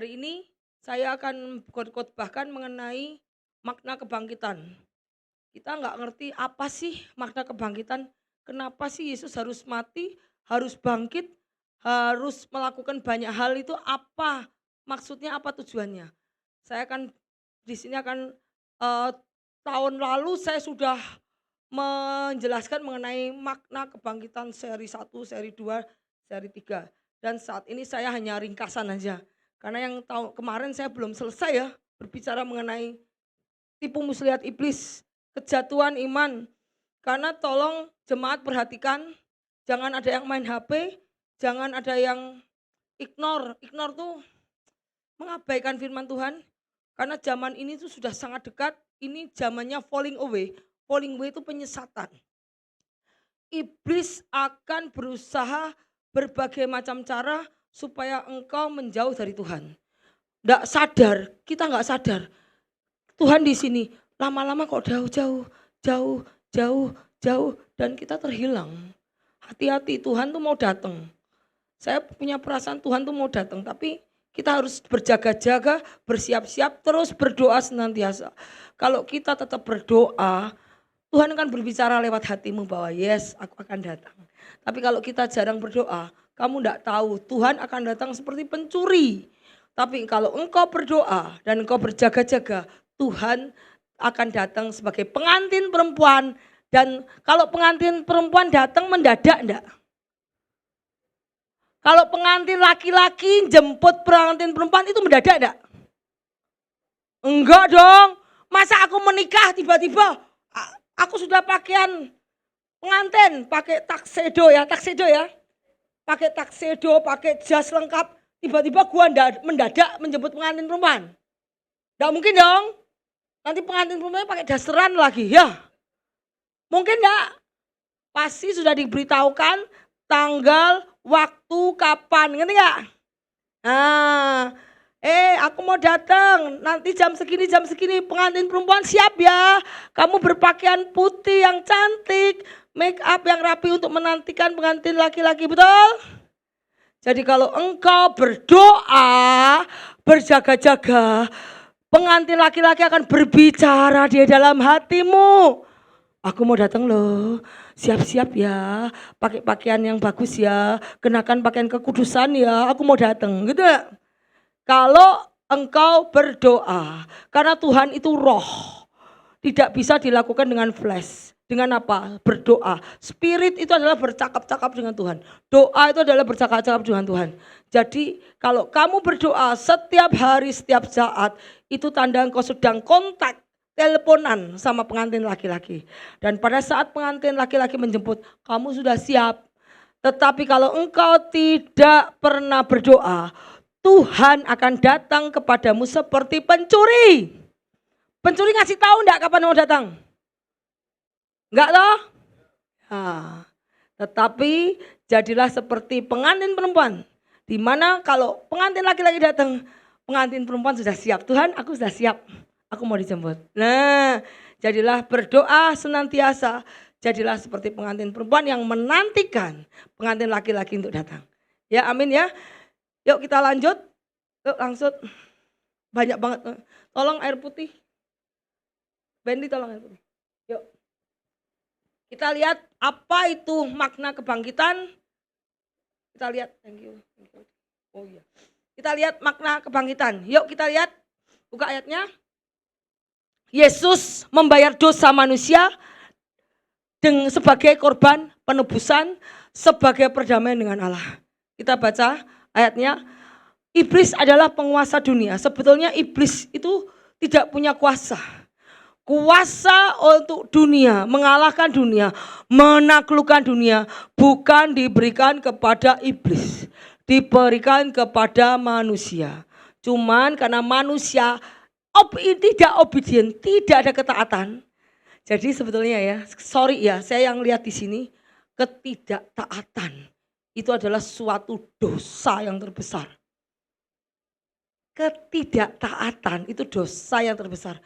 Hari ini saya akan khotbahkan mengenai makna kebangkitan. Kita nggak ngerti apa sih makna kebangkitan, kenapa sih Yesus harus mati, harus bangkit, harus melakukan banyak hal itu apa, maksudnya apa tujuannya. Saya akan di sini akan, eee, tahun lalu saya sudah menjelaskan mengenai makna kebangkitan seri 1, seri 2, seri 3. Dan saat ini saya hanya ringkasan aja. Karena yang tahun kemarin saya belum selesai ya berbicara mengenai tipu muslihat iblis, kejatuhan iman. Karena tolong jemaat perhatikan, jangan ada yang main HP, jangan ada yang ignore. Ignore tuh mengabaikan firman Tuhan. Karena zaman ini tuh sudah sangat dekat, ini zamannya falling away. Falling away itu penyesatan. Iblis akan berusaha berbagai macam cara supaya engkau menjauh dari Tuhan. Nggak sadar, kita nggak sadar. Tuhan di sini, lama-lama kok jauh-jauh, jauh, jauh, jauh, dan kita terhilang. Hati-hati, Tuhan tuh mau datang. Saya punya perasaan Tuhan tuh mau datang, tapi kita harus berjaga-jaga, bersiap-siap, terus berdoa senantiasa. Kalau kita tetap berdoa, Tuhan akan berbicara lewat hatimu bahwa yes, aku akan datang. Tapi kalau kita jarang berdoa, kamu tidak tahu Tuhan akan datang seperti pencuri. Tapi kalau engkau berdoa dan engkau berjaga-jaga, Tuhan akan datang sebagai pengantin perempuan. Dan kalau pengantin perempuan datang mendadak enggak? Kalau pengantin laki-laki jemput pengantin perempuan itu mendadak enggak? Enggak dong. Masa aku menikah tiba-tiba aku sudah pakaian pengantin, pakai taksedo ya. Pakai taksedo, pakai jas lengkap, tiba-tiba gua mendadak menjemput pengantin perempuan. Enggak mungkin dong. Nanti pengantin perempuannya pakai dasteran lagi, ya. Mungkin enggak? Pasti sudah diberitahukan tanggal, waktu, kapan, ngerti enggak? Nah, aku mau datang, nanti jam segini pengantin perempuan siap ya. Kamu berpakaian putih yang cantik, make up yang rapi untuk menantikan pengantin laki-laki, betul? Jadi kalau engkau berdoa, berjaga-jaga, pengantin laki-laki akan berbicara di dalam hatimu. Aku mau datang loh, siap-siap ya, pakai pakaian yang bagus ya, kenakan pakaian kekudusan ya, aku mau datang gitu. Kalau engkau berdoa, karena Tuhan itu roh, tidak bisa dilakukan dengan flesh. Dengan apa? Berdoa. Spirit itu adalah bercakap-cakap dengan Tuhan. Doa itu adalah bercakap-cakap dengan Tuhan. Jadi kalau kamu berdoa setiap hari, setiap saat, itu tanda engkau sedang kontak, teleponan sama pengantin laki-laki. Dan pada saat pengantin laki-laki menjemput, kamu sudah siap. Tetapi kalau engkau tidak pernah berdoa, Tuhan akan datang kepadamu seperti pencuri. Pencuri ngasih tahu enggak kapan mau datang? Enggak toh? Nah, tetapi jadilah seperti pengantin perempuan. Di mana kalau pengantin laki-laki datang, pengantin perempuan sudah siap. Tuhan, aku sudah siap. Aku mau dijemput. Nah, jadilah berdoa senantiasa. Jadilah seperti pengantin perempuan yang menantikan pengantin laki-laki untuk datang. Ya, amin ya. Yuk kita lanjut. Yuk langsung. Banyak banget. Tolong air putih. Bendy tolong air putih. Yuk. Kita lihat apa itu makna kebangkitan. Kita lihat. Thank you. Oh iya. Kita lihat makna kebangkitan. Yuk kita lihat. Buka ayatnya. Yesus membayar dosa manusia sebagai korban penebusan, sebagai perdamaian dengan Allah. Kita baca ayatnya. Iblis adalah penguasa dunia. Sebetulnya iblis itu tidak punya kuasa. Kuasa untuk dunia, mengalahkan dunia, menaklukkan dunia bukan diberikan kepada iblis. Diberikan kepada manusia. Cuman karena manusia tidak obedient, tidak ada ketaatan. Jadi sebetulnya ya, sorry ya, saya yang lihat di sini, ketidaktaatan itu adalah suatu dosa yang terbesar. Ketidaktaatan itu dosa yang terbesar.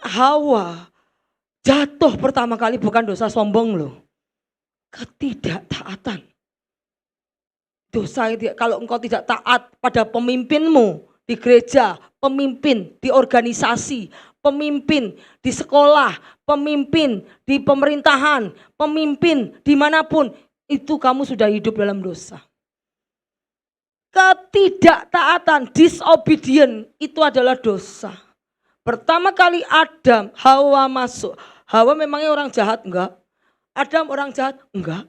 Hawa jatuh pertama kali bukan dosa sombong loh. Ketidaktaatan. Dosa itu kalau engkau tidak taat pada pemimpinmu di gereja, pemimpin di organisasi, pemimpin di sekolah, pemimpin di pemerintahan, pemimpin dimanapun, itu kamu sudah hidup dalam dosa. Ketidaktaatan, disobedient itu adalah dosa. Pertama kali Adam, Hawa masuk. Hawa memangnya orang jahat? Enggak. Adam orang jahat? Enggak.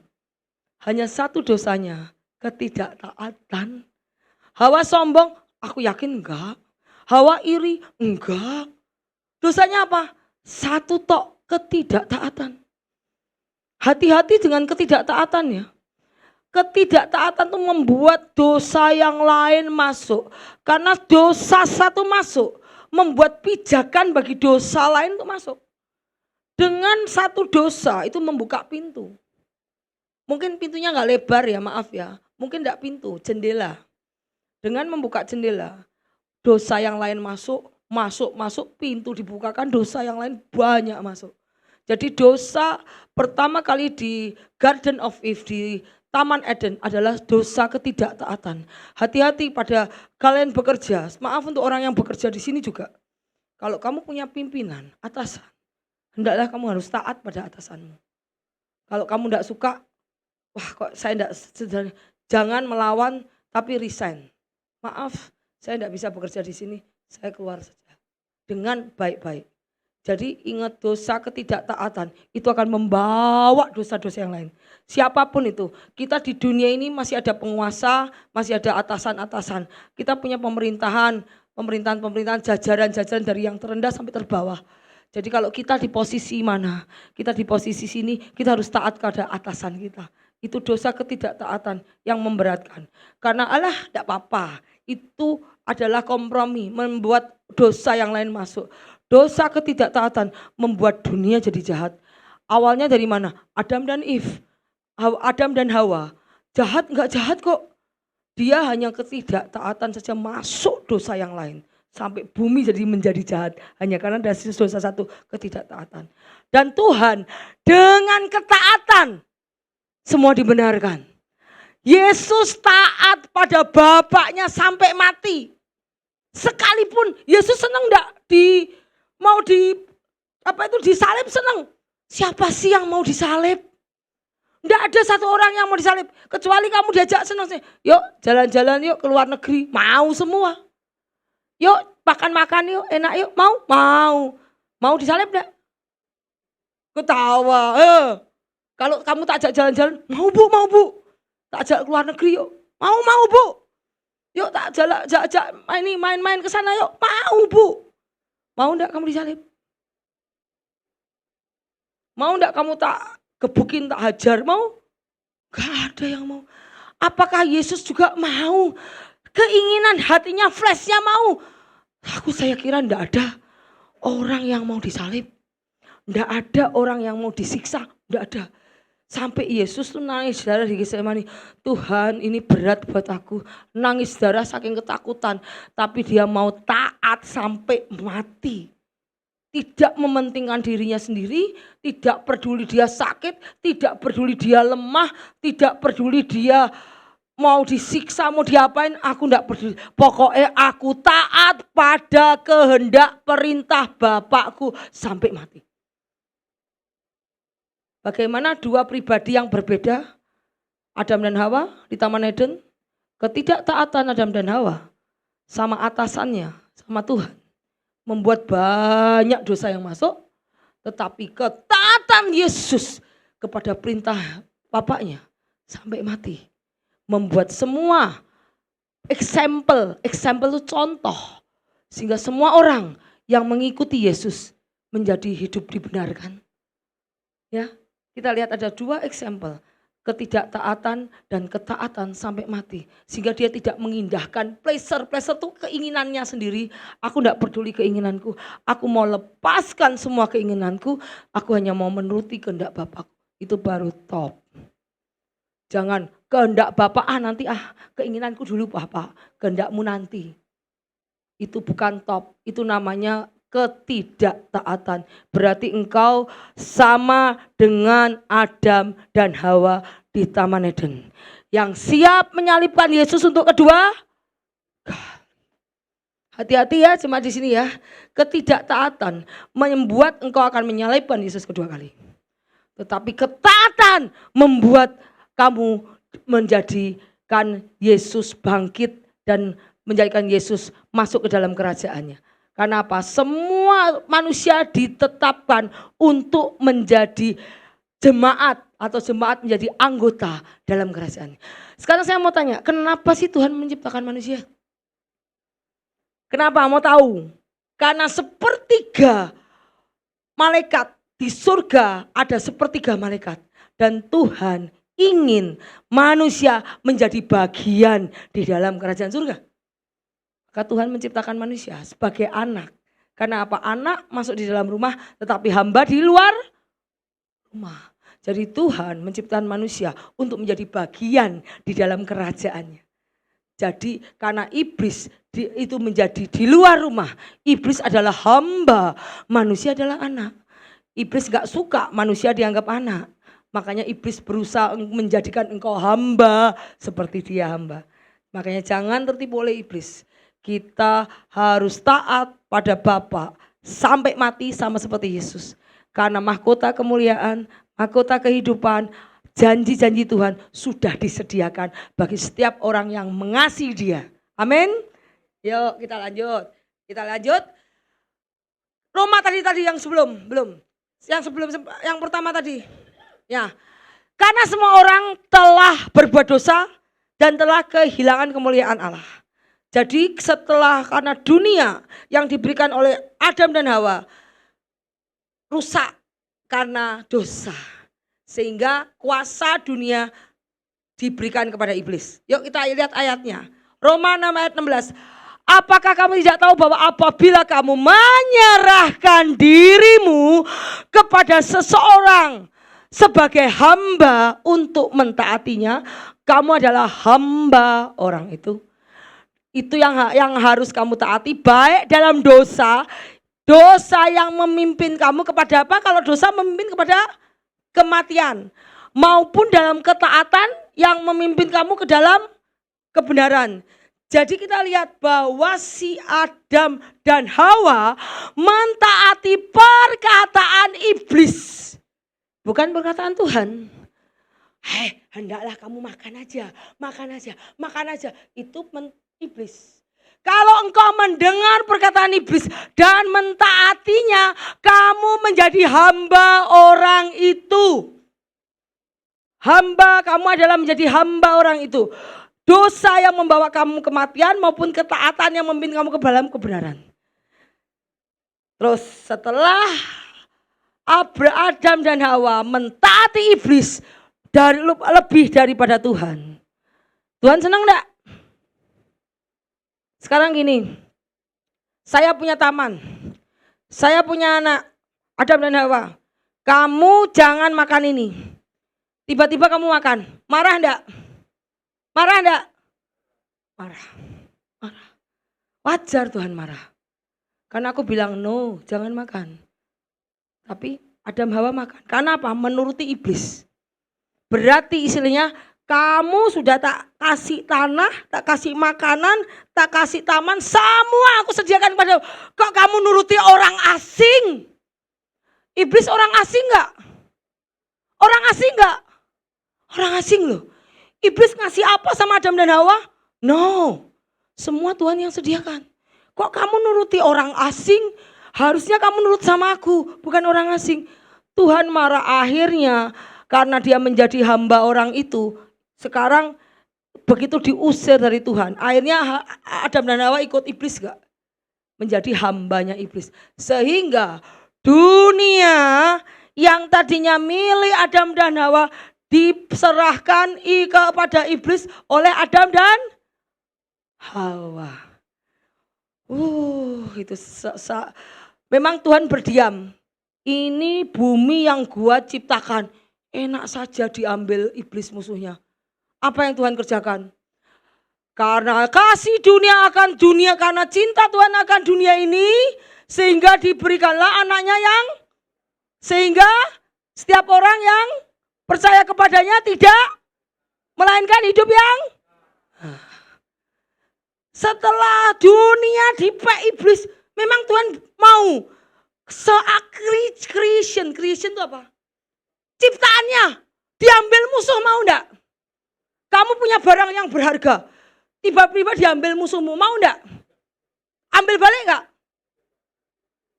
Hanya satu dosanya, ketidaktaatan. Hawa sombong? Aku yakin enggak. Hawa iri? Enggak. Dosanya apa? Satu tok, ketidaktaatan. Hati-hati dengan ketidaktaatan ya. Ketidaktaatan itu membuat dosa yang lain masuk. Karena dosa satu masuk, membuat pijakan bagi dosa lain itu masuk. Dengan satu dosa itu membuka pintu. Mungkin pintunya nggak lebar ya, maaf ya. Mungkin enggak pintu, jendela. Dengan membuka jendela, dosa yang lain masuk, pintu dibukakan, dosa yang lain banyak masuk. Jadi dosa pertama kali di Garden of Eve, di Taman Eden adalah dosa ketidaktaatan. Hati-hati pada kalian bekerja, maaf untuk orang yang bekerja di sini juga. Kalau kamu punya pimpinan, atasan, hendaklah kamu harus taat pada atasanmu. Kalau kamu tidak suka, wah kok saya tidak, jangan melawan tapi resign. Maaf, saya tidak bisa bekerja di sini, saya keluar saja. Dengan baik-baik. Jadi ingat dosa ketidaktaatan itu akan membawa dosa-dosa yang lain. Siapapun itu, kita di dunia ini masih ada penguasa, masih ada atasan-atasan. Kita punya pemerintahan, jajaran-jajaran dari yang terendah sampai terbawah. Jadi kalau kita di posisi mana, kita di posisi sini, kita harus taat kepada atasan kita. Itu dosa ketidaktaatan yang memberatkan. Karena Allah tidak apa-apa, itu adalah kompromi, membuat dosa yang lain masuk. Dosa ketidaktaatan membuat dunia jadi jahat. Awalnya dari mana? Adam dan Eve. Adam dan Hawa. Jahat enggak jahat kok. Dia hanya ketidaktaatan saja masuk dosa yang lain. Sampai bumi jadi menjadi jahat. Hanya karena ada dosa satu, ketidaktaatan. Dan Tuhan dengan ketaatan semua dibenarkan. Yesus taat pada Bapaknya sampai mati. Sekalipun Yesus senang enggak disalib senang. Siapa sih yang mau disalib? Enggak ada satu orang yang mau disalib. Kecuali kamu diajak senang sih. Yuk jalan-jalan yuk ke luar negeri. Mau semua. Yuk makan-makan yuk enak yuk. Mau. Mau disalib enggak? Ketawa. Kalau kamu tak ajak jalan-jalan. Mau bu. Tak ajak ke luar negeri yuk. Mau bu. Yuk tak ajak main-main ke sana yuk. Mau bu. Mau enggak kamu disalib? Mau enggak kamu tak gebukin, tak hajar? Mau? Gak ada yang mau. Apakah Yesus juga mau? Keinginan hatinya, flashnya mau? Saya kira enggak ada orang yang mau disalib. Enggak ada orang yang mau disiksa. Enggak ada. Sampai Yesus tuh nangis darah di Getsemani. Tuhan ini berat buat aku. Nangis darah saking ketakutan. Tapi dia mau taat sampai mati. Tidak mementingkan dirinya sendiri. Tidak peduli dia sakit. Tidak peduli dia lemah. Tidak peduli dia mau disiksa, mau diapain. Aku tidak peduli. Pokoknya aku taat pada kehendak perintah Bapakku sampai mati. Bagaimana dua pribadi yang berbeda, Adam dan Hawa di Taman Eden, ketidaktaatan Adam dan Hawa sama atasannya, sama Tuhan, membuat banyak dosa yang masuk, tetapi ketaatan Yesus kepada perintah Bapaknya sampai mati, membuat semua example itu contoh, sehingga semua orang yang mengikuti Yesus menjadi hidup dibenarkan. Ya. Kita lihat ada dua example, ketidaktaatan dan ketaatan sampai mati. Sehingga dia tidak mengindahkan pleasure itu keinginannya sendiri. Aku tidak peduli keinginanku, aku mau lepaskan semua keinginanku, aku hanya mau menuruti kehendak Bapakku. Itu baru top. Jangan kehendak Bapak nanti keinginanku dulu Bapak, kehendakmu nanti. Itu bukan top, itu namanya ketidaktaatan. Berarti engkau sama dengan Adam dan Hawa di Taman Eden. yang siap menyalibkan Yesus untuk kedua. Hati-hati ya jemaat di sini ya. Ketidaktaatan membuat engkau akan menyalibkan Yesus kedua kali. Tetapi ketaatan membuat kamu menjadikan Yesus bangkit dan menjadikan Yesus masuk ke dalam kerajaannya. Karena apa? Semua manusia ditetapkan untuk menjadi jemaat atau jemaat menjadi anggota dalam kerajaan. Sekarang saya mau tanya, kenapa sih Tuhan menciptakan manusia? Kenapa? Mau tahu? Karena sepertiga malaikat di surga ada sepertiga malaikat. Dan Tuhan ingin manusia menjadi bagian di dalam kerajaan surga. Maka Tuhan menciptakan manusia sebagai anak. Karena apa? Anak masuk di dalam rumah tetapi hamba di luar rumah. Jadi Tuhan menciptakan manusia untuk menjadi bagian di dalam kerajaannya. Jadi karena iblis itu menjadi di luar rumah. Iblis adalah hamba, manusia adalah anak. Iblis gak suka manusia dianggap anak. Makanya iblis berusaha menjadikan engkau hamba seperti dia hamba. Makanya jangan tertipu oleh iblis. Kita harus taat pada Bapa sampai mati sama seperti Yesus. Karena mahkota kemuliaan, mahkota kehidupan, janji-janji Tuhan sudah disediakan bagi setiap orang yang mengasihi Dia. Amin. Yuk kita lanjut. Kita lanjut. Roma tadi yang belum. Yang pertama tadi. Ya. Karena semua orang telah berbuat dosa dan telah kehilangan kemuliaan Allah. Jadi karena dunia yang diberikan oleh Adam dan Hawa rusak karena dosa. Sehingga kuasa dunia diberikan kepada iblis. Yuk kita lihat ayatnya. Roma 6 ayat 16. Apakah kamu tidak tahu bahwa apabila kamu menyerahkan dirimu kepada seseorang sebagai hamba untuk mentaatinya, kamu adalah hamba orang itu. Itu yang harus kamu taati, baik dalam dosa yang memimpin kamu kepada apa? Kalau dosa memimpin kepada kematian, maupun dalam ketaatan yang memimpin kamu ke dalam kebenaran. Jadi kita lihat bahwa si Adam dan Hawa mentaati perkataan iblis, bukan perkataan Tuhan. Hendaklah kamu makan aja. Itu iblis. Kalau engkau mendengar perkataan iblis dan mentaatinya, kamu menjadi hamba orang itu. Kamu adalah menjadi hamba orang itu. Dosa yang membawa kamu kematian maupun ketaatan yang memimpin kamu ke dalam kebenaran. Terus setelah Adam dan Hawa mentaati iblis lebih daripada Tuhan. Tuhan senang enggak? Sekarang gini, saya punya taman, saya punya anak, Adam dan Hawa. Kamu jangan makan ini. Tiba-tiba kamu makan, marah enggak? Marah enggak? Marah. Wajar Tuhan marah. Karena aku bilang no, jangan makan. Tapi Adam Hawa makan. Karena apa? Menuruti iblis. Berarti istilahnya kamu sudah tak kasih tanah, tak kasih makanan, tak kasih taman, semua aku sediakan kepada. Kok kamu nuruti orang asing? Iblis orang asing enggak? Orang asing enggak? Orang asing loh. Iblis ngasih apa sama Adam dan Hawa? No. Semua Tuhan yang sediakan. Kok kamu nuruti orang asing? Harusnya kamu nurut sama aku, bukan orang asing. Tuhan marah akhirnya karena dia menjadi hamba orang itu. Sekarang begitu diusir dari Tuhan. Akhirnya Adam dan Hawa ikut iblis gak? Menjadi hambanya iblis. Sehingga dunia yang tadinya milik Adam dan Hawa diserahkan kepada iblis oleh Adam dan Hawa. Itu memang Tuhan berdiam. Ini bumi yang gua ciptakan, enak saja diambil iblis musuhnya. Apa yang Tuhan kerjakan? Karena kasih dunia akan dunia, karena cinta Tuhan akan dunia ini, sehingga diberikanlah anaknya sehingga setiap orang yang percaya kepadanya tidak melainkan hidup yang setelah dunia dipek iblis. Memang Tuhan mau creation itu apa? Ciptaannya diambil musuh, mau enggak? Kamu punya barang yang berharga, tiba-tiba diambil musuhmu, mau enggak? Ambil balik enggak?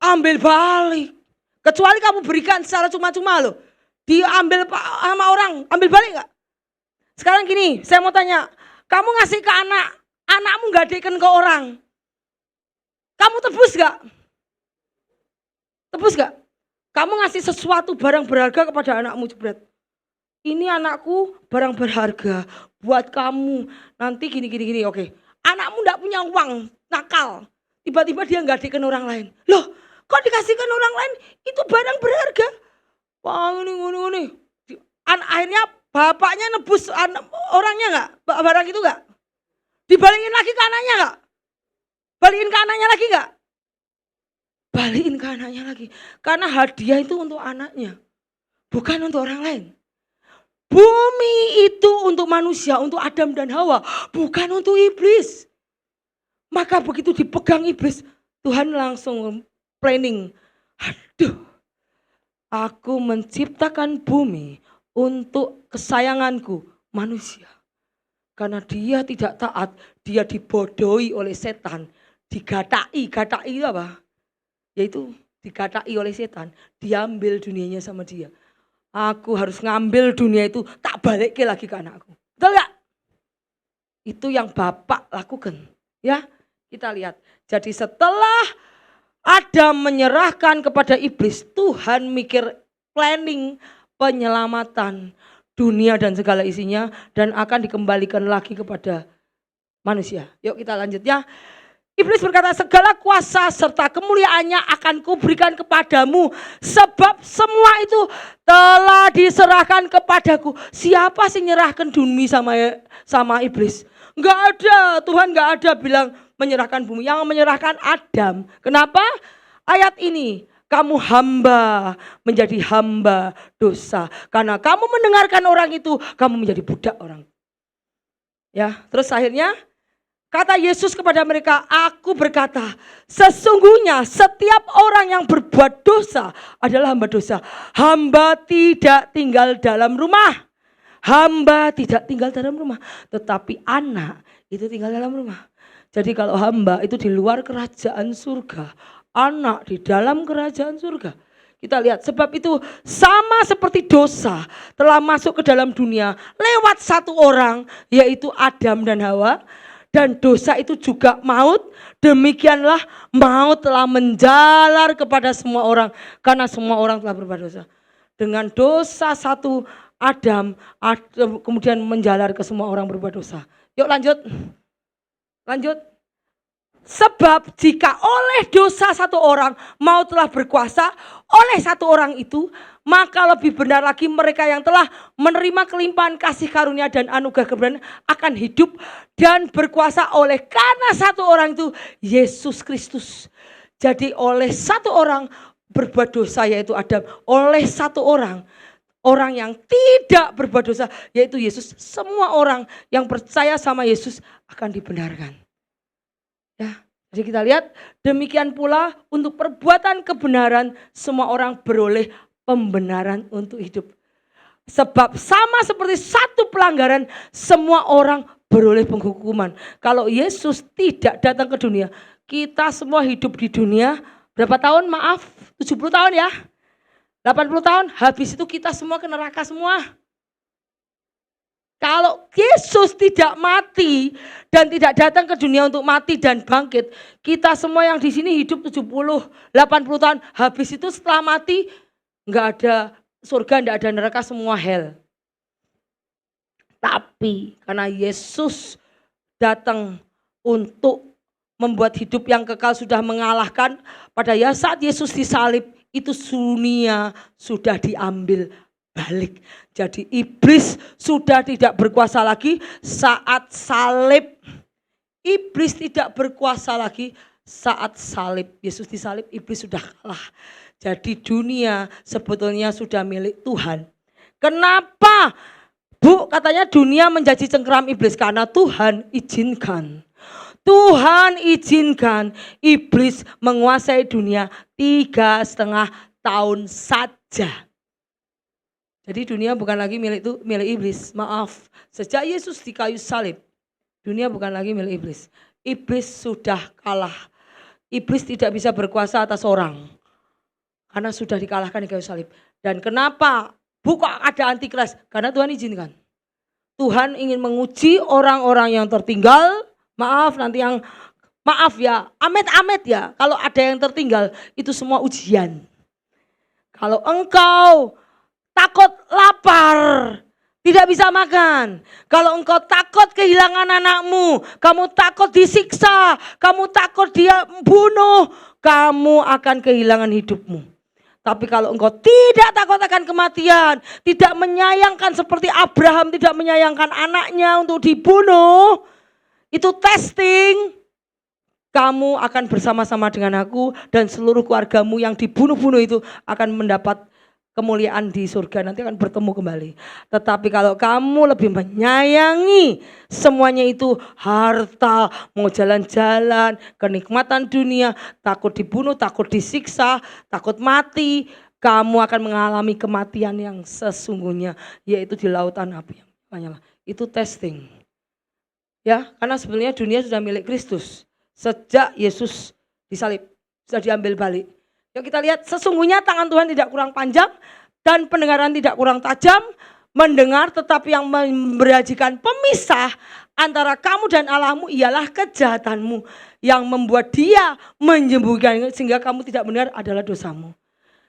Ambil balik. Kecuali kamu berikan secara cuma-cuma loh. Diambil sama orang, ambil balik enggak? Sekarang gini, saya mau tanya, kamu ngasih ke anakmu gadekan ke orang, kamu tebus enggak? Tebus enggak? Kamu ngasih sesuatu barang berharga kepada anakmu, jebret. Ini anakku barang berharga buat kamu. Nanti gini, oke. Anakmu enggak punya uang, nakal. Tiba-tiba dia gadekan orang lain. Loh, kok dikasihkan orang lain? Itu barang berharga. Wah, ini. Akhirnya bapaknya nebus orangnya enggak? Barang itu enggak? Dibalikin lagi ke anaknya enggak? Balikin ke anaknya lagi enggak? Balikin ke anaknya lagi. Karena hadiah itu untuk anaknya. Bukan untuk orang lain. Bumi itu untuk manusia, untuk Adam dan Hawa. Bukan untuk iblis. Maka begitu dipegang iblis, Tuhan langsung planning. Aduh, aku menciptakan bumi untuk kesayanganku, manusia. Karena dia tidak taat, dia dibodohi oleh setan. Digatai itu apa? Yaitu digatai oleh setan. Diambil dunianya sama dia. Aku harus ngambil dunia itu, tak balikin lagi ke anakku. Betul gak? Itu yang Bapak lakukan. Ya, kita lihat. Jadi setelah Adam menyerahkan kepada iblis, Tuhan mikir planning penyelamatan dunia dan segala isinya, dan akan dikembalikan lagi kepada manusia. Yuk kita lanjut ya. Iblis berkata, segala kuasa serta kemuliaannya akan kuberikan kepadamu, sebab semua itu telah diserahkan kepadaku. Siapa sih nyerahkan dunia sama iblis? Enggak ada, Tuhan enggak ada bilang menyerahkan bumi. Yang menyerahkan Adam. Kenapa? Ayat ini, kamu hamba, menjadi hamba dosa. Karena kamu mendengarkan orang itu, kamu menjadi budak orang. Ya, terus akhirnya kata Yesus kepada mereka, aku berkata, sesungguhnya setiap orang yang berbuat dosa adalah hamba dosa. Hamba tidak tinggal dalam rumah. Hamba tidak tinggal dalam rumah. Tetapi anak itu tinggal dalam rumah. Jadi kalau hamba itu di luar kerajaan surga. Anak di dalam kerajaan surga. Kita lihat, sebab itu sama seperti dosa telah masuk ke dalam dunia lewat satu orang, yaitu Adam dan Hawa. Dan dosa itu juga maut, demikianlah maut telah menjalar kepada semua orang. Karena semua orang telah berbuat dosa. Dengan dosa satu Adam kemudian menjalar ke semua orang berbuat dosa. Yuk lanjut. Lanjut. Sebab jika oleh dosa satu orang maut telah berkuasa oleh satu orang itu, maka lebih benar lagi mereka yang telah menerima kelimpahan kasih karunia dan anugerah kebenaran akan hidup dan berkuasa oleh karena satu orang itu, Yesus Kristus. Jadi oleh satu orang berbuat dosa yaitu Adam, oleh satu orang yang tidak berbuat dosa yaitu Yesus, semua orang yang percaya sama Yesus akan dibenarkan. Ya, jadi kita lihat demikian pula untuk perbuatan kebenaran semua orang beroleh pembenaran untuk hidup. Sebab sama seperti satu pelanggaran semua orang beroleh penghukuman. Kalau Yesus tidak datang ke dunia, kita semua hidup di dunia berapa tahun? Maaf, 70 tahun ya. 80 tahun, habis itu kita semua ke neraka semua. Kalau Yesus tidak mati dan tidak datang ke dunia untuk mati dan bangkit, kita semua yang di sini hidup 70, 80 tahun, habis itu setelah mati enggak ada surga, enggak ada neraka, semua hell. Tapi karena Yesus datang untuk membuat hidup yang kekal, sudah mengalahkan, pada saat Yesus disalib, itu dunia sudah diambil balik. Jadi iblis sudah tidak berkuasa lagi saat salib. Iblis tidak berkuasa lagi saat salib. Yesus disalib, iblis sudah kalah. Jadi dunia sebetulnya sudah milik Tuhan. Kenapa Bu, katanya dunia menjadi cengkeram iblis karena Tuhan izinkan. Tuhan izinkan iblis menguasai dunia 3,5 tahun saja. Jadi dunia bukan lagi milik iblis. Maaf, sejak Yesus di kayu salib, dunia bukan lagi milik iblis. Iblis sudah kalah. Iblis tidak bisa berkuasa atas orang. Karena sudah dikalahkan di kayu salib. Dan kenapa bukan ada antikris? Karena Tuhan izinkan. Tuhan ingin menguji orang-orang yang tertinggal. Maaf ya, amit-amit ya. Kalau ada yang tertinggal, itu semua ujian. Kalau engkau takut lapar, tidak bisa makan. Kalau engkau takut kehilangan anakmu, kamu takut disiksa, kamu takut dia bunuh, kamu akan kehilangan hidupmu. Tapi kalau engkau tidak takut akan kematian, tidak menyayangkan seperti Abraham tidak menyayangkan anaknya untuk dibunuh, itu testing. Kamu akan bersama-sama dengan aku dan seluruh keluargamu yang dibunuh-bunuh itu akan mendapat kemuliaan di surga, nanti akan bertemu kembali. Tetapi kalau kamu lebih menyayangi semuanya itu harta, mau jalan-jalan, kenikmatan dunia, takut dibunuh, takut disiksa, takut mati, kamu akan mengalami kematian yang sesungguhnya, yaitu di lautan api. Itu testing. Ya, karena sebenarnya dunia sudah milik Kristus. Sejak Yesus disalib, sudah diambil balik. Yuk kita lihat, sesungguhnya tangan Tuhan tidak kurang panjang dan pendengaran tidak kurang tajam, mendengar tetapi yang memberajikan pemisah antara kamu dan Allahmu ialah kejahatanmu yang membuat dia menyembunyikan sehingga kamu tidak benar adalah dosamu.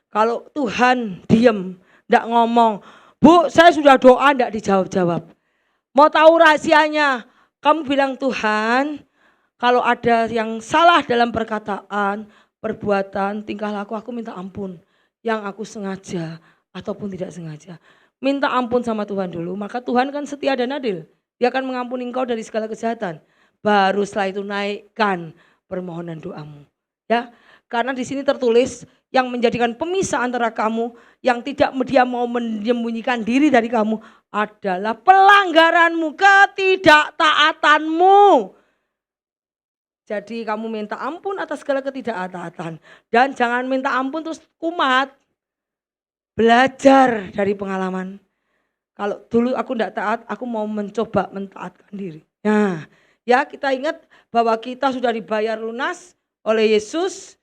Kalau Tuhan diam, tidak ngomong, Bu saya sudah doa tidak dijawab-jawab. Mau tahu rahasianya, kamu bilang Tuhan kalau ada yang salah dalam perkataan, perbuatan, tingkah laku, aku minta ampun. Yang aku sengaja ataupun tidak sengaja. Minta ampun sama Tuhan dulu, maka Tuhan kan setia dan adil. Dia akan mengampuni engkau dari segala kejahatan. Baru setelah itu naikkan permohonan doamu. Ya, karena di sini tertulis yang menjadikan pemisah antara kamu, yang tidak dia mau menyembunyikan diri dari kamu adalah pelanggaranmu, ketidaktaatanmu. Jadi kamu minta ampun atas segala ketidaktataatan. Dan jangan minta ampun terus kumat. Belajar dari pengalaman. Kalau dulu aku tidak taat, aku mau mencoba mentaatkan diri. Nah, ya kita ingat bahwa kita sudah dibayar lunas oleh Yesus.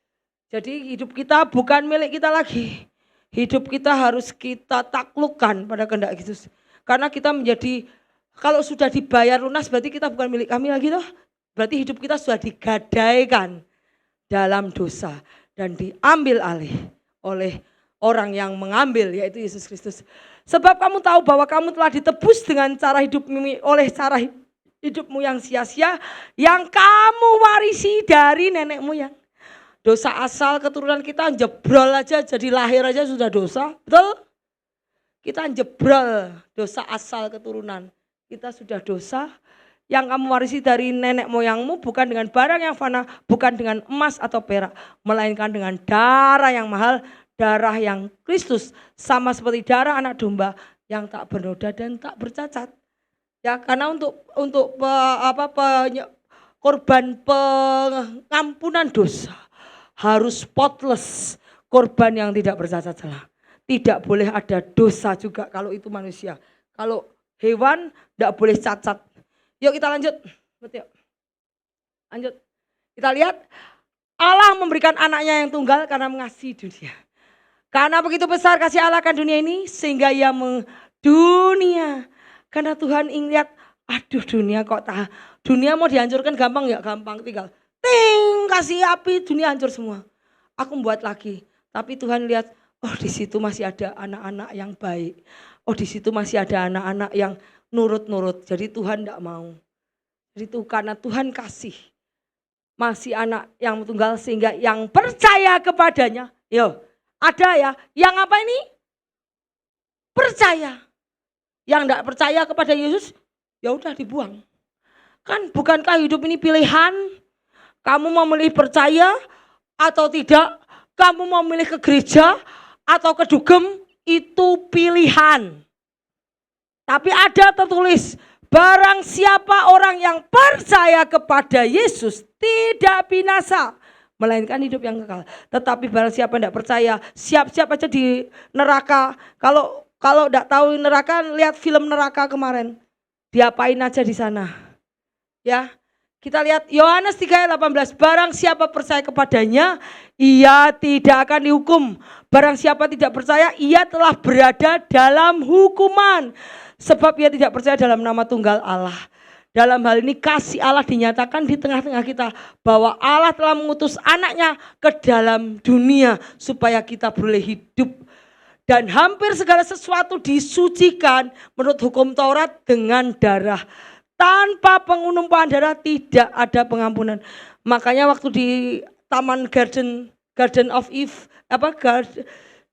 Jadi hidup kita bukan milik kita lagi. Hidup kita harus kita taklukkan pada kehendak Yesus. Karena kita menjadi, kalau sudah dibayar lunas berarti kita bukan milik kami lagi loh. Berarti hidup kita sudah digadaikan dalam dosa dan diambil alih oleh orang yang mengambil, yaitu Yesus Kristus. Sebab kamu tahu bahwa kamu telah ditebus dengan cara hidupmu, oleh cara hidupmu yang sia-sia yang kamu warisi dari nenek moyang. Dosa asal keturunan kita jebrol aja, jadi lahir aja sudah dosa, betul? Kita jebrol dosa asal keturunan, kita sudah dosa. Yang kamu warisi dari nenek moyangmu bukan dengan barang yang fana, bukan dengan emas atau perak, melainkan dengan darah yang mahal, darah yang Kristus, sama seperti darah anak domba yang tak bernoda dan tak bercacat. Ya, karena untuk korban pengampunan dosa harus spotless, korban yang tidak bercacat celah. Tidak boleh ada dosa juga kalau itu manusia. Kalau hewan tidak boleh cacat. Yuk kita lanjut. Lanjut. Kita lihat Allah memberikan anaknya yang tunggal karena mengasihi dunia. Karena begitu besar kasih Allah akan dunia ini sehingga ia dunia. Karena Tuhan ingin lihat, aduh dunia kok dunia mau dihancurkan gampang ya, gampang tinggal ting kasih api dunia hancur semua. Aku membuat lagi. Tapi Tuhan lihat, oh di situ masih ada anak-anak yang baik. Oh di situ masih ada anak-anak yang nurut-nurut, jadi Tuhan tidak mau. Jadi itu karena Tuhan kasih masih anak yang tunggal sehingga yang percaya kepadanya, yo ada ya, yang apa ini? Percaya. Yang tidak percaya kepada Yesus, ya udah dibuang. Kan bukankah hidup ini pilihan? Kamu mau milih percaya atau tidak? Kamu mau milih ke gereja atau ke dugem? Itu pilihan. Tapi ada tertulis, barang siapa orang yang percaya kepada Yesus tidak binasa, melainkan hidup yang kekal. Tetapi barang siapa yang tidak percaya, siap-siap aja di neraka. Kalau tidak tahu neraka, lihat film neraka kemarin. Diapain aja di sana. Ya, kita lihat Yohanes 3 ayat 18. Barang siapa percaya kepadanya, ia tidak akan dihukum. Barang siapa tidak percaya, ia telah berada dalam hukuman. Sebab ia tidak percaya dalam nama tunggal Allah. Dalam hal ini kasih Allah dinyatakan di tengah-tengah kita. Bahwa Allah telah mengutus anaknya ke dalam dunia supaya kita boleh hidup. Dan hampir segala sesuatu disucikan menurut hukum Taurat dengan darah. Tanpa pengunumpahan darah tidak ada pengampunan. Makanya waktu di Taman Garden of Eve,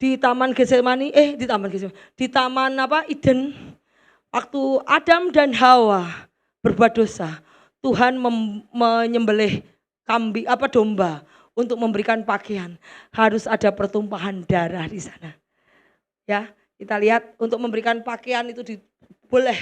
di Taman Getsemani, di Taman Eden, waktu Adam dan Hawa berbuat dosa, Tuhan menyembelih domba untuk memberikan pakaian. Harus ada pertumpahan darah di sana. Ya, kita lihat untuk memberikan pakaian itu boleh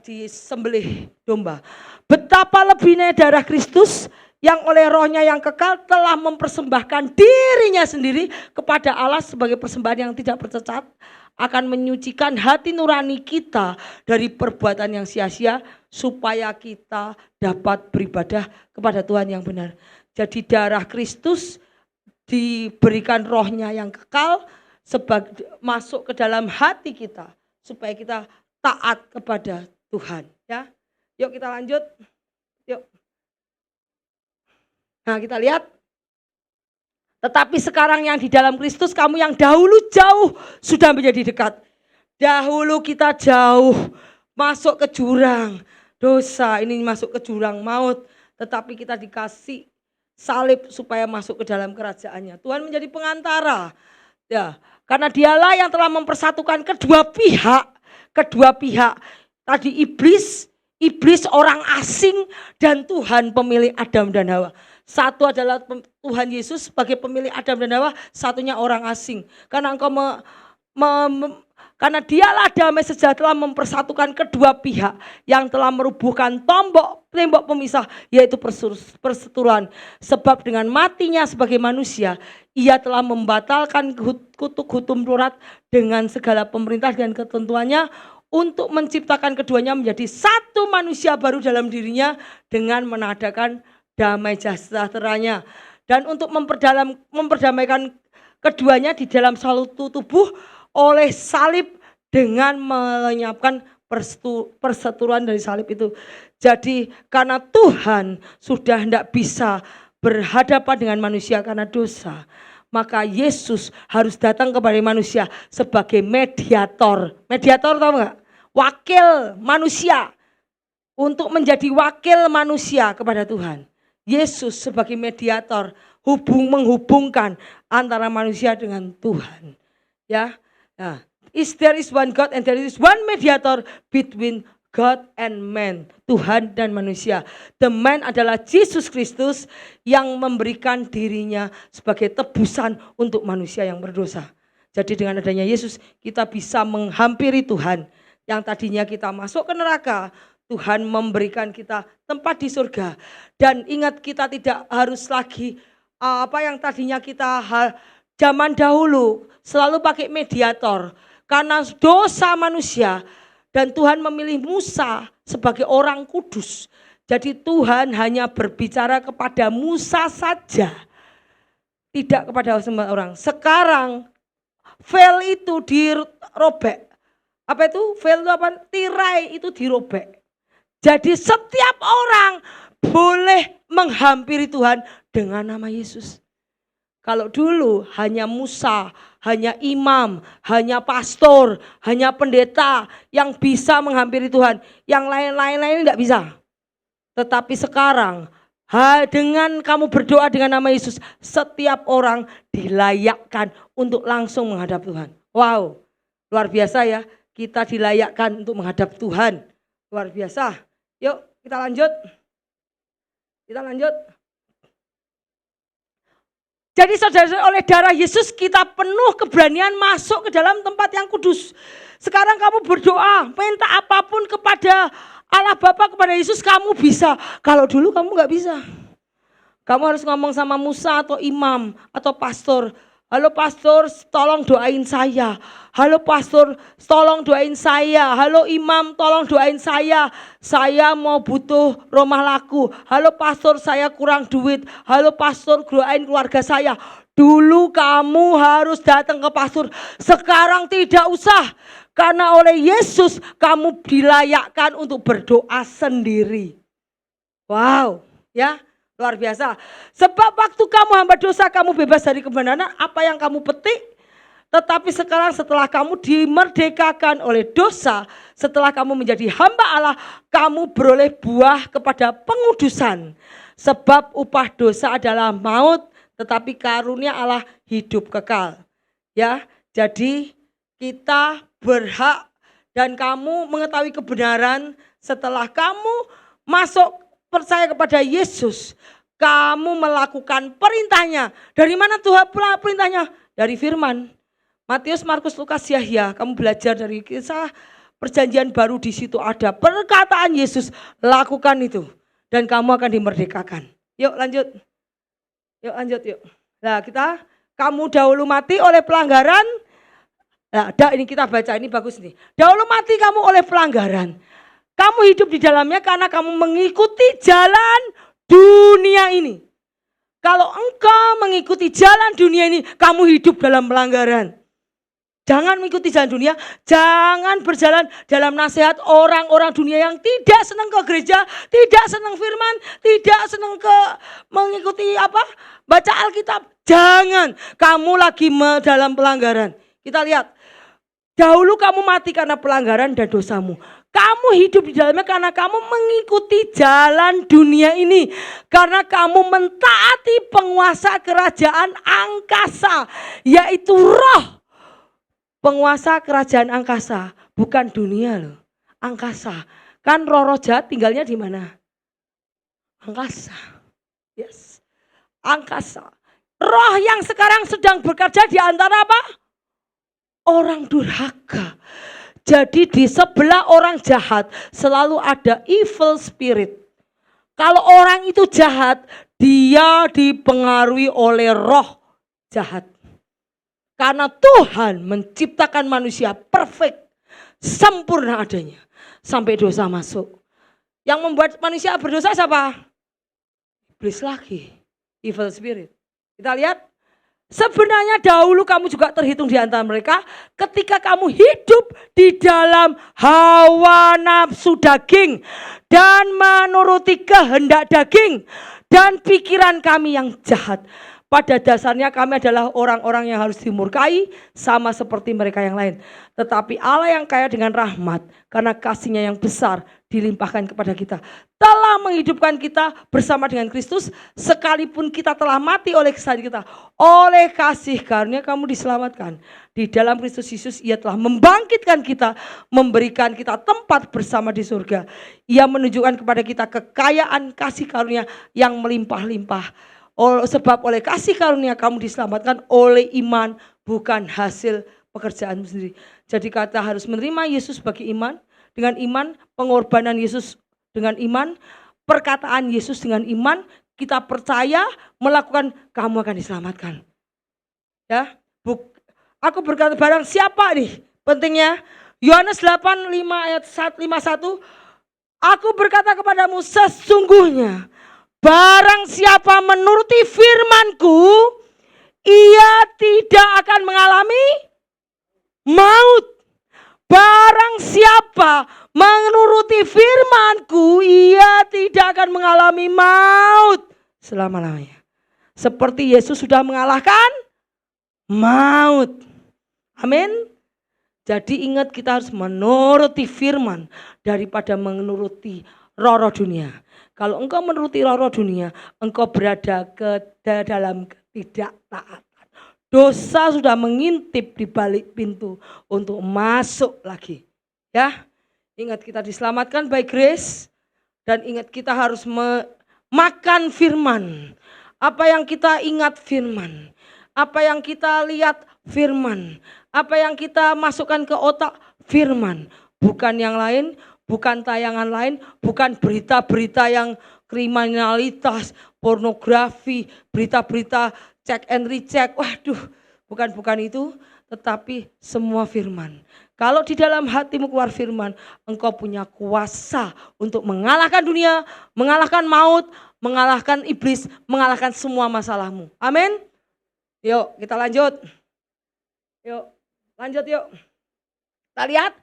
disembelih domba. Betapa lebihnya darah Kristus yang oleh rohnya yang kekal telah mempersembahkan dirinya sendiri kepada Allah sebagai persembahan yang tidak bercacat, akan menyucikan hati nurani kita dari perbuatan yang sia-sia supaya kita dapat beribadah kepada Tuhan yang benar. Jadi darah Kristus diberikan rohnya yang kekal masuk ke dalam hati kita supaya kita taat kepada Tuhan, ya. Yuk kita lanjut. Yuk. Nah, kita lihat. Tetapi sekarang yang di dalam Kristus, kamu yang dahulu jauh sudah menjadi dekat. Dahulu kita jauh masuk ke jurang dosa, ini masuk ke jurang maut, tetapi kita dikasih salib supaya masuk ke dalam kerajaannya. Tuhan menjadi pengantara. Ya, karena dialah yang telah mempersatukan kedua pihak. Tadi iblis orang asing dan Tuhan pemilik Adam dan Hawa. Satu adalah Tuhan Yesus sebagai pemilik Adam dan Hawa, satunya orang asing. Karena karena dialah damai sejahtera mempersatukan kedua pihak yang telah merubuhkan tembok pemisah, yaitu perseteruan. Sebab dengan matinya sebagai manusia, ia telah membatalkan kutuk hukum Taurat dengan segala pemerintah dan ketentuannya untuk menciptakan keduanya menjadi satu manusia baru dalam dirinya dengan menadakan damai sejahteranya. Dan untuk memperdamaikan keduanya di dalam satu tubuh oleh salib dengan melenyapkan perseteruan dari salib itu. Jadi karena Tuhan sudah tidak bisa berhadapan dengan manusia karena dosa, maka Yesus harus datang kepada manusia sebagai mediator. Mediator tahu nggak? Wakil manusia, untuk menjadi wakil manusia kepada Tuhan. Yesus sebagai mediator menghubungkan antara manusia dengan Tuhan. Ya, nah, there is one God and there is one mediator between God and man, Tuhan dan manusia. The man adalah Yesus Kristus yang memberikan dirinya sebagai tebusan untuk manusia yang berdosa. Jadi dengan adanya Yesus kita bisa menghampiri Tuhan. Yang tadinya kita masuk ke neraka, Tuhan memberikan kita tempat di surga. Dan ingat, kita tidak harus lagi yang tadinya kita zaman dahulu selalu pakai mediator. Karena dosa manusia, dan Tuhan memilih Musa sebagai orang kudus. Jadi Tuhan hanya berbicara kepada Musa saja, tidak kepada semua orang. Sekarang veil itu dirobek. Apa itu? Veil itu apa? Tirai itu dirobek. Jadi setiap orang boleh menghampiri Tuhan dengan nama Yesus. Kalau dulu hanya Musa, hanya imam, hanya pastor, hanya pendeta yang bisa menghampiri Tuhan. Yang lain-lain tidak bisa. Tetapi sekarang dengan kamu berdoa dengan nama Yesus, setiap orang dilayakkan untuk langsung menghadap Tuhan. Wow, luar biasa ya. Kita dilayakkan untuk menghadap Tuhan. Luar biasa. Yuk kita lanjut. Jadi saudara, oleh darah Yesus kita penuh keberanian masuk ke dalam tempat yang kudus. Sekarang kamu berdoa, minta apapun kepada Allah Bapa, kepada Yesus, kamu bisa. Kalau dulu kamu gak bisa. Kamu harus ngomong sama Musa atau imam atau pastor. Halo pastor, tolong doain saya. Halo pastor, tolong doain saya. Halo imam, tolong doain saya. Saya mau butuh rumah laku. Halo pastor, saya kurang duit. Halo pastor, doain keluarga saya. Dulu kamu harus datang ke pastor. Sekarang tidak usah. Karena oleh Yesus kamu dilayakkan untuk berdoa sendiri. Wow, ya. Luar biasa. Sebab waktu kamu hamba dosa, kamu bebas dari kebenaran, apa yang kamu petik. Tetapi sekarang setelah kamu dimerdekakan oleh dosa, setelah kamu menjadi hamba Allah, kamu beroleh buah kepada pengudusan. Sebab upah dosa adalah maut, tetapi karunia Allah hidup kekal. Ya, jadi kita berhak dan kamu mengetahui kebenaran setelah kamu masuk percaya kepada Yesus, kamu melakukan perintahnya. Dari mana Tuhan perintahnya? Dari firman. Matius, Markus, Lukas, Yahya. Kamu belajar dari kisah perjanjian baru, di situ ada perkataan Yesus, lakukan itu dan kamu akan dimerdekakan. Yuk lanjut. Yuk. Nah, kamu dahulu mati oleh pelanggaran. Nah, ini kita baca, ini bagus nih. Dahulu mati kamu oleh pelanggaran. Kamu hidup di dalamnya karena kamu mengikuti jalan dunia ini. Kalau engkau mengikuti jalan dunia ini, kamu hidup dalam pelanggaran. Jangan mengikuti jalan dunia, jangan berjalan dalam nasihat orang-orang dunia yang tidak senang ke gereja, tidak senang firman, tidak senang mengikuti baca Alkitab. Jangan, kamu lagi dalam pelanggaran. Kita lihat, dahulu kamu mati karena pelanggaran dan dosamu. Kamu hidup di dalamnya karena kamu mengikuti jalan dunia ini. Karena kamu mentaati penguasa kerajaan angkasa, yaitu roh. Penguasa kerajaan angkasa, bukan dunia loh. Angkasa. Kan roh-roh jahat tinggalnya di mana? Angkasa. Yes. Angkasa. Roh yang sekarang sedang bekerja di antara apa? Orang durhaka. Jadi di sebelah orang jahat selalu ada evil spirit. Kalau orang itu jahat, dia dipengaruhi oleh roh jahat. Karena Tuhan menciptakan manusia perfect, sempurna adanya. Sampai dosa masuk. Yang membuat manusia berdosa siapa? Iblis lagi, evil spirit. Kita lihat. Sebenarnya dahulu kamu juga terhitung di antara mereka ketika kamu hidup di dalam hawa nafsu daging dan menuruti kehendak daging dan pikiran kami yang jahat. Pada dasarnya kami adalah orang-orang yang harus dimurkai sama seperti mereka yang lain. Tetapi Allah yang kaya dengan rahmat karena kasih-Nya yang besar dilimpahkan kepada kita, telah menghidupkan kita bersama dengan Kristus sekalipun kita telah mati oleh kesalahan kita. Oleh kasih karunia kamu diselamatkan. Di dalam Kristus Yesus Ia telah membangkitkan kita, memberikan kita tempat bersama di surga. Ia menunjukkan kepada kita kekayaan kasih karunia yang melimpah-limpah. Sebab oleh kasih karunia kamu diselamatkan oleh iman, bukan hasil pekerjaanmu sendiri. Jadi kita harus menerima Yesus sebagai iman. Dengan iman, pengorbanan Yesus dengan iman, perkataan Yesus dengan iman, kita percaya, melakukan, kamu akan diselamatkan. Ya, aku berkata barang siapa nih pentingnya? Yohanes 8:5 ayat 51. Aku berkata kepadamu sesungguhnya barang siapa menuruti firman-Ku, ia tidak akan mengalami maut. Barang siapa menuruti firman-Ku, ia tidak akan mengalami maut selama-lamanya. Seperti Yesus sudah mengalahkan maut. Amin. Jadi ingat, kita harus menuruti firman daripada menuruti roh-roh dunia. Kalau engkau menuruti roh-roh dunia, engkau berada dalam ketidaktaatan. Dosa sudah mengintip di balik pintu untuk masuk lagi. Ya, ingat kita diselamatkan by grace. Dan ingat kita harus makan firman. Apa yang kita ingat firman. Apa yang kita lihat firman. Apa yang kita masukkan ke otak firman. Bukan yang lain, bukan tayangan lain, bukan berita-berita yang kriminalitas, pornografi, berita-berita check and recheck. Waduh, bukan itu, tetapi semua firman. Kalau di dalam hatimu keluar firman, engkau punya kuasa untuk mengalahkan dunia, mengalahkan maut, mengalahkan iblis, mengalahkan semua masalahmu. Amin. Yuk kita lanjut. Yuk lanjut yuk. Kita lihat.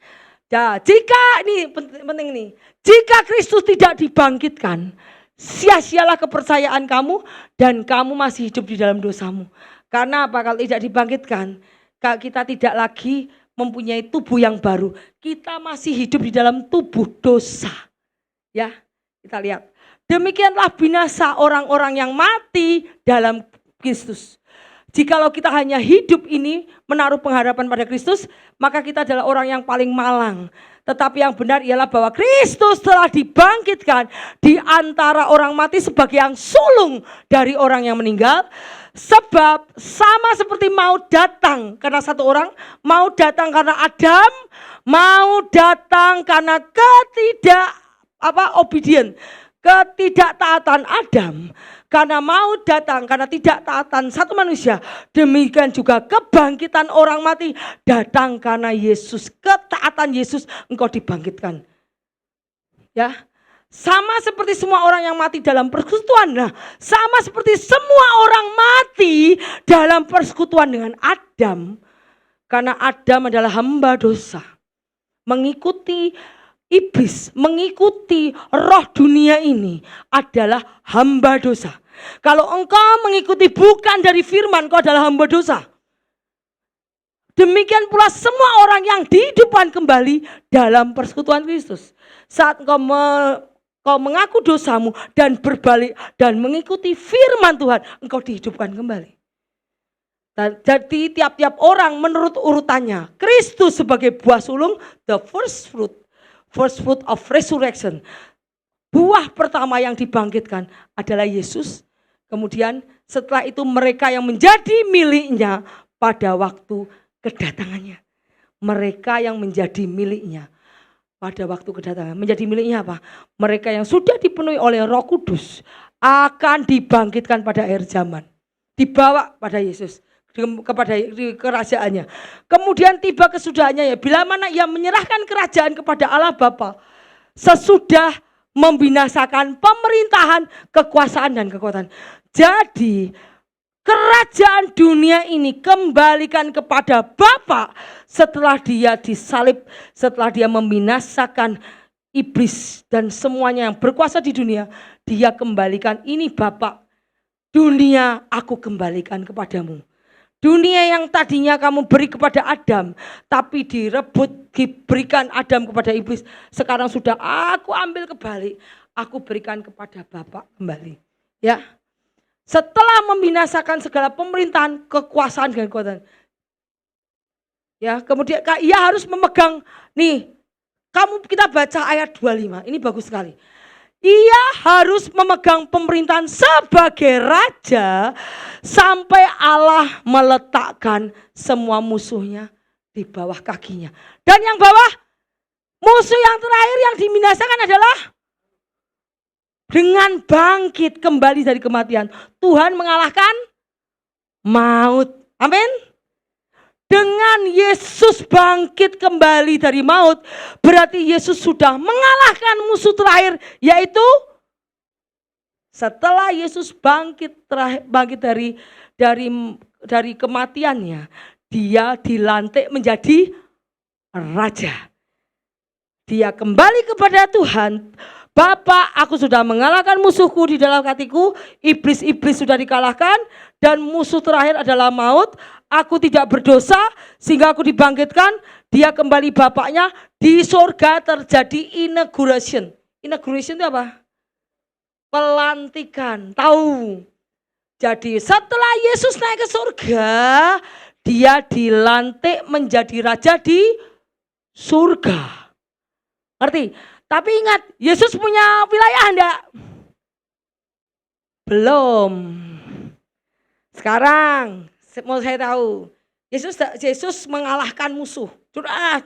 Ya, jika ini penting nih. Jika Kristus tidak dibangkitkan, sia-sialah kepercayaan kamu dan kamu masih hidup di dalam dosamu. Karena apa? Kalau tidak dibangkitkan, kita tidak lagi mempunyai tubuh yang baru. Kita masih hidup di dalam tubuh dosa. Ya, kita lihat. Demikianlah binasa orang-orang yang mati dalam Kristus. Jikalau kita hanya hidup ini menaruh pengharapan pada Kristus, maka kita adalah orang yang paling malang. Tetapi yang benar ialah bahwa Kristus telah dibangkitkan di antara orang mati sebagai yang sulung dari orang yang meninggal. Sebab sama seperti maut datang karena satu orang, maut datang karena Adam, maut datang karena ketidaktaatan Adam. Karena maut datang karena tidak taatan satu manusia. Demikian juga kebangkitan orang mati datang karena Yesus. Ketaatan Yesus engkau dibangkitkan. Ya. Sama seperti semua orang yang mati dalam persekutuan. Nah, sama seperti semua orang mati dalam persekutuan dengan Adam. Karena Adam adalah hamba dosa. Mengikuti iblis, mengikuti roh dunia ini adalah hamba dosa. Kalau engkau mengikuti bukan dari firman, engkau adalah hamba dosa. Demikian pula semua orang yang dihidupkan kembali dalam persekutuan Kristus. Saat engkau mengaku dosamu dan berbalik dan mengikuti firman Tuhan, engkau dihidupkan kembali. Jadi tiap-tiap orang menurut urutannya. Kristus sebagai buah sulung, the first fruit of resurrection. Buah pertama yang dibangkitkan adalah Yesus. Kemudian setelah itu mereka yang menjadi miliknya pada waktu kedatangannya. Mereka yang menjadi miliknya pada waktu kedatangan. Menjadi miliknya apa? Mereka yang sudah dipenuhi oleh Roh Kudus akan dibangkitkan pada akhir zaman. Dibawa pada Yesus kepada kerajaannya. Kemudian tiba kesudahannya ya. Bila mana ia menyerahkan kerajaan kepada Allah Bapa sesudah membinasakan pemerintahan, kekuasaan dan kekuatan. Jadi kerajaan dunia ini kembalikan kepada Bapa setelah dia disalib, setelah dia membinasakan iblis dan semuanya yang berkuasa di dunia. Dia kembalikan, ini Bapa, dunia aku kembalikan kepadamu. Dunia yang tadinya kamu beri kepada Adam, tapi diberikan Adam kepada iblis. Sekarang sudah aku ambil kembali, aku berikan kepada Bapa kembali. Ya, setelah membinasakan segala pemerintahan, kekuasaan dan kekuatan. Ya, kemudian ia harus memegang nih. Kita baca ayat 25, ini bagus sekali. Ia harus memegang pemerintahan sebagai raja sampai Allah meletakkan semua musuhnya di bawah kakinya. Dan yang bawah, musuh yang terakhir yang dibinasakan adalah dengan bangkit kembali dari kematian. Tuhan mengalahkan maut. Amin. Dengan Yesus bangkit kembali dari maut, berarti Yesus sudah mengalahkan musuh terakhir, yaitu setelah Yesus bangkit dari kematiannya, dia dilantik menjadi raja. Dia kembali kepada Tuhan. Bapa, aku sudah mengalahkan musuhku di dalam hatiku, iblis-iblis sudah dikalahkan, dan musuh terakhir adalah maut. Aku tidak berdosa sehingga aku dibangkitkan. Dia kembali bapaknya. Di surga terjadi inauguration. Inauguration itu apa? Pelantikan. Tahu. Jadi setelah Yesus naik ke surga, dia dilantik menjadi raja di surga. Ngerti? Tapi ingat, Yesus punya wilayah enggak? Belum. Sekarang mau saya tahu, Yesus mengalahkan musuh. Sudah.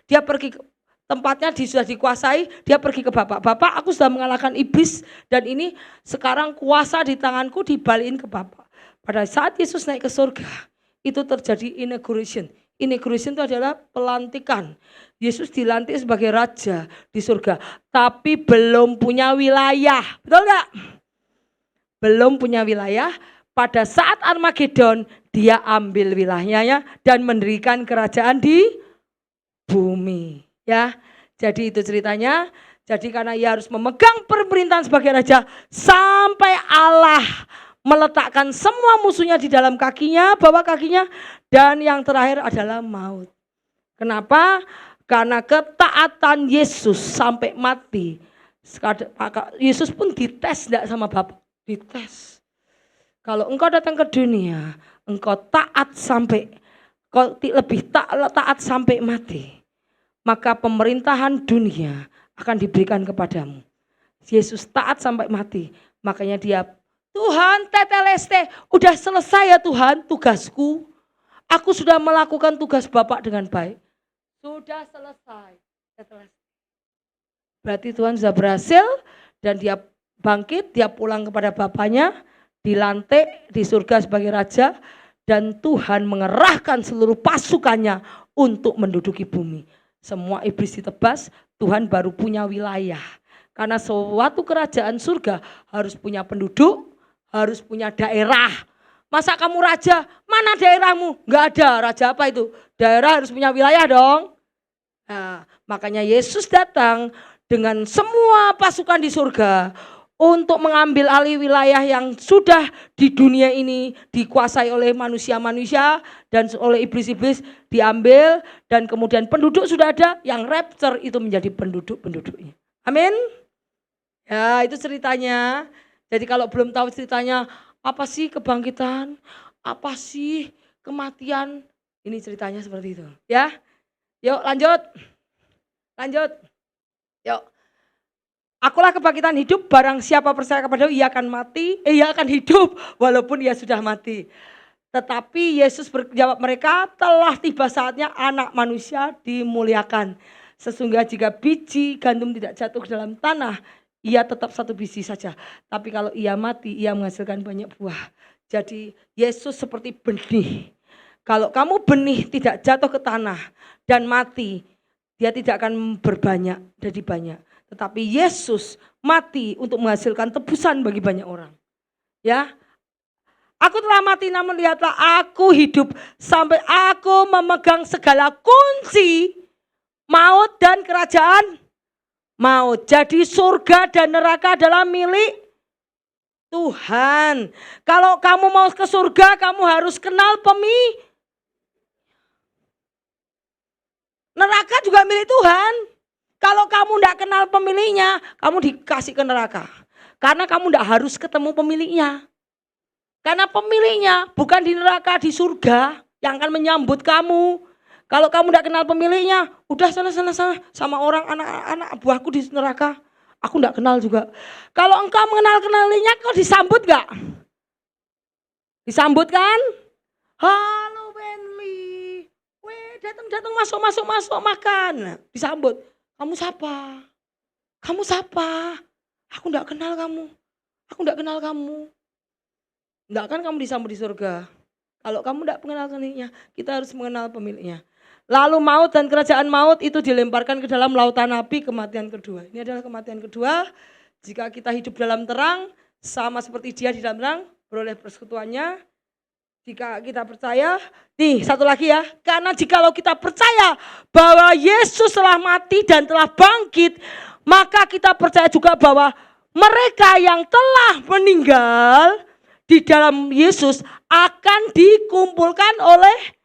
Dia pergi ke tempatnya sudah dikuasai, dia pergi ke Bapak. Bapak, aku sudah mengalahkan iblis dan ini sekarang kuasa di tanganku dibalikin ke Bapak. Pada saat Yesus naik ke surga, itu terjadi inauguration. Inauguration itu adalah pelantikan. Yesus dilantik sebagai raja di surga, tapi belum punya wilayah. Betul enggak? Belum punya wilayah. Pada saat Armageddon, dia ambil wilayahnya dan mendirikan kerajaan di bumi. Ya, jadi itu ceritanya. Jadi karena ia harus memegang pemerintahan sebagai raja sampai Allah meletakkan semua musuhnya di dalam kakinya, bawah kakinya, dan yang terakhir adalah maut. Kenapa? Karena ketaatan Yesus sampai mati. Yesus pun dites enggak sama Bapak? Dites. Kalau engkau datang ke dunia, engkau taat sampai, kau lebih taat sampai mati, maka pemerintahan dunia akan diberikan kepadamu. Yesus taat sampai mati, makanya dia, Tuhan teteleste, udah selesai ya Tuhan tugasku. Aku sudah melakukan tugas Bapak dengan baik. Sudah selesai. Berarti Tuhan sudah berhasil dan dia bangkit, dia pulang kepada Bapaknya, dilantik di surga sebagai raja dan Tuhan mengerahkan seluruh pasukannya untuk menduduki bumi. Semua iblis ditebas, Tuhan baru punya wilayah. Karena suatu kerajaan surga harus punya penduduk, harus punya daerah. Masa kamu raja, mana daerahmu? Enggak ada, raja apa itu? Daerah harus punya wilayah dong. Nah, makanya Yesus datang dengan semua pasukan di surga untuk mengambil alih wilayah yang sudah di dunia ini dikuasai oleh manusia-manusia dan oleh iblis-iblis diambil dan kemudian penduduk sudah ada, yang rapture itu menjadi penduduk-penduduknya. Amin. Ya, itu ceritanya. Jadi kalau belum tahu ceritanya, apa sih kebangkitan? Apa sih kematian? Ini ceritanya seperti itu, ya. Yuk lanjut. Yuk. Akulah kebangkitan hidup, barang siapa percaya kepada ia akan mati, ia akan hidup walaupun ia sudah mati. Tetapi Yesus berjawab mereka, telah tiba saatnya anak manusia dimuliakan. Sesungguhnya jika biji gandum tidak jatuh ke dalam tanah, ia tetap satu biji saja. Tapi kalau ia mati, ia menghasilkan banyak buah. Jadi Yesus seperti benih. Kalau kamu benih tidak jatuh ke tanah dan mati, dia tidak akan berbanyak, jadi banyak. Tetapi Yesus mati untuk menghasilkan tebusan bagi banyak orang. Ya, aku telah mati namun lihatlah aku hidup sampai aku memegang segala kunci maut dan kerajaan maut. Jadi surga dan neraka adalah milik Tuhan. Kalau kamu mau ke surga, kamu harus kenal neraka juga milik Tuhan. Kalau kamu tidak kenal pemiliknya, kamu dikasih ke neraka. Karena kamu tidak harus ketemu pemiliknya. Karena pemiliknya bukan di neraka, di surga yang akan menyambut kamu. Kalau kamu tidak kenal pemiliknya, udah sana sama orang anak buahku di neraka. Aku tidak kenal juga. Kalau engkau kenalinya, kau disambut gak? Disambut kan? Halo Benly, datang masuk makan. Disambut. Kamu siapa? Aku enggak kenal kamu. Enggak kan kamu disambut di surga. Kalau kamu enggak mengenal pemiliknya, kita harus mengenal pemiliknya. Lalu maut dan kerajaan maut itu dilemparkan ke dalam lautan api, kematian kedua. Ini adalah kematian kedua. Jika kita hidup dalam terang, sama seperti dia di dalam terang, beroleh persekutuannya. Jika kita percaya, nih satu lagi ya, karena jikalau kita percaya bahwa Yesus telah mati dan telah bangkit, maka kita percaya juga bahwa mereka yang telah meninggal di dalam Yesus akan dikumpulkan oleh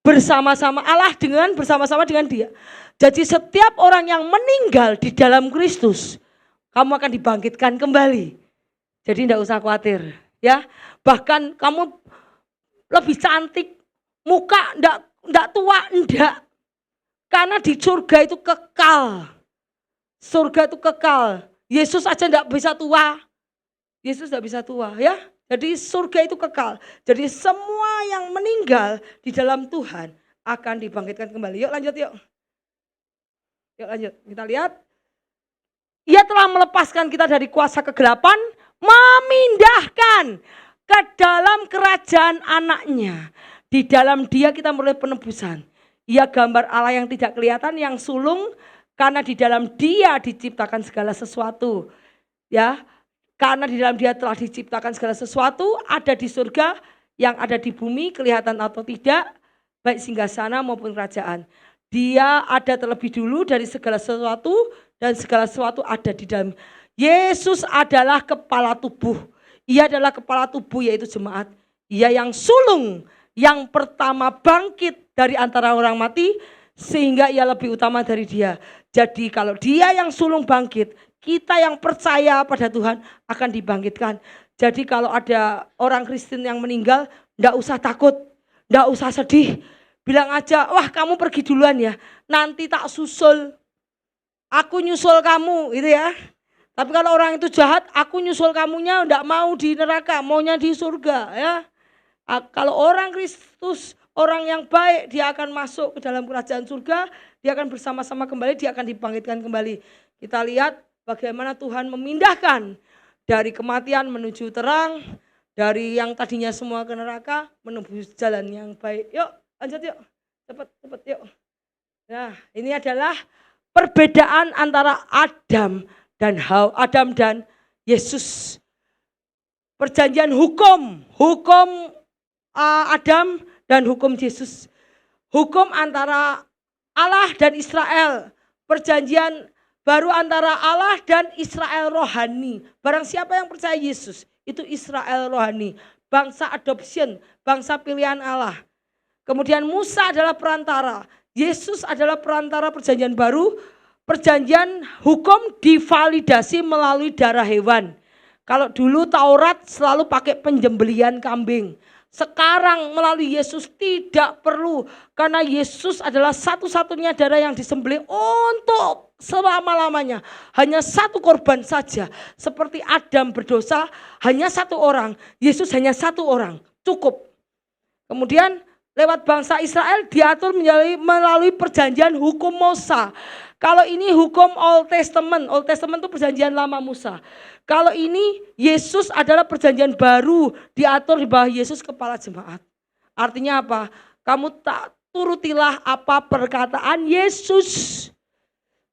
bersama-sama Allah bersama-sama dengan dia. Jadi setiap orang yang meninggal di dalam Kristus, kamu akan dibangkitkan kembali. Jadi tidak usah khawatir ya. Bahkan kamu lebih cantik, muka enggak tua, enggak. Karena di surga itu kekal. Surga itu kekal. Yesus aja enggak bisa tua. Yesus enggak bisa tua ya. Jadi surga itu kekal. Jadi semua yang meninggal di dalam Tuhan akan dibangkitkan kembali. Yuk lanjut yuk. Yuk lanjut. Kita lihat. Ia telah melepaskan kita dari kuasa kegelapan, memindahkan ke dalam kerajaan anaknya. Di dalam dia kita memperoleh penebusan. Ia gambar Allah yang tidak kelihatan, yang sulung, karena di dalam dia diciptakan segala sesuatu. Ya, karena di dalam dia telah diciptakan segala sesuatu, ada di surga, yang ada di bumi, kelihatan atau tidak, baik singgasana maupun kerajaan. Dia ada terlebih dulu dari segala sesuatu, dan segala sesuatu ada di dalam. Yesus adalah kepala tubuh. Ia adalah kepala tubuh, yaitu jemaat. Ia yang sulung, yang pertama bangkit dari antara orang mati, sehingga ia lebih utama dari dia. Jadi kalau dia yang sulung bangkit, kita yang percaya pada Tuhan akan dibangkitkan. Jadi kalau ada orang Kristen yang meninggal, enggak usah takut, enggak usah sedih. Bilang aja, wah kamu pergi duluan ya, nanti tak susul. Aku nyusul kamu, gitu ya. Tapi kalau orang itu jahat, aku nyusul kamunya enggak mau di neraka, maunya di surga ya. Kalau orang Kristus, orang yang baik, dia akan masuk ke dalam kerajaan surga, dia akan bersama-sama kembali, dia akan dibangkitkan kembali. Kita lihat bagaimana Tuhan memindahkan dari kematian menuju terang, dari yang tadinya semua ke neraka menembus jalan yang baik. Yuk lanjut yuk, cepat yuk. Nah ini adalah perbedaan antara Adam dan Yesus. Perjanjian hukum Adam dan hukum Yesus. Hukum antara Allah dan Israel. Perjanjian baru antara Allah dan Israel rohani. Barang siapa yang percaya Yesus, itu Israel rohani. Bangsa adoption, bangsa pilihan Allah. Kemudian Musa adalah perantara. Yesus adalah perantara perjanjian baru. Perjanjian hukum divalidasi melalui darah hewan. Kalau dulu Taurat selalu pakai penjembelian kambing. Sekarang melalui Yesus tidak perlu. Karena Yesus adalah satu-satunya darah yang disembelih untuk selama-lamanya. Hanya satu korban saja. Seperti Adam berdosa hanya satu orang. Yesus hanya satu orang. Cukup. Kemudian lewat bangsa Israel diatur melalui perjanjian hukum Musa. Kalau ini hukum Old Testament itu perjanjian lama Musa. Kalau ini Yesus adalah perjanjian baru, diatur di bawah Yesus kepala jemaat. Artinya apa? Kamu tak turutilah apa perkataan Yesus.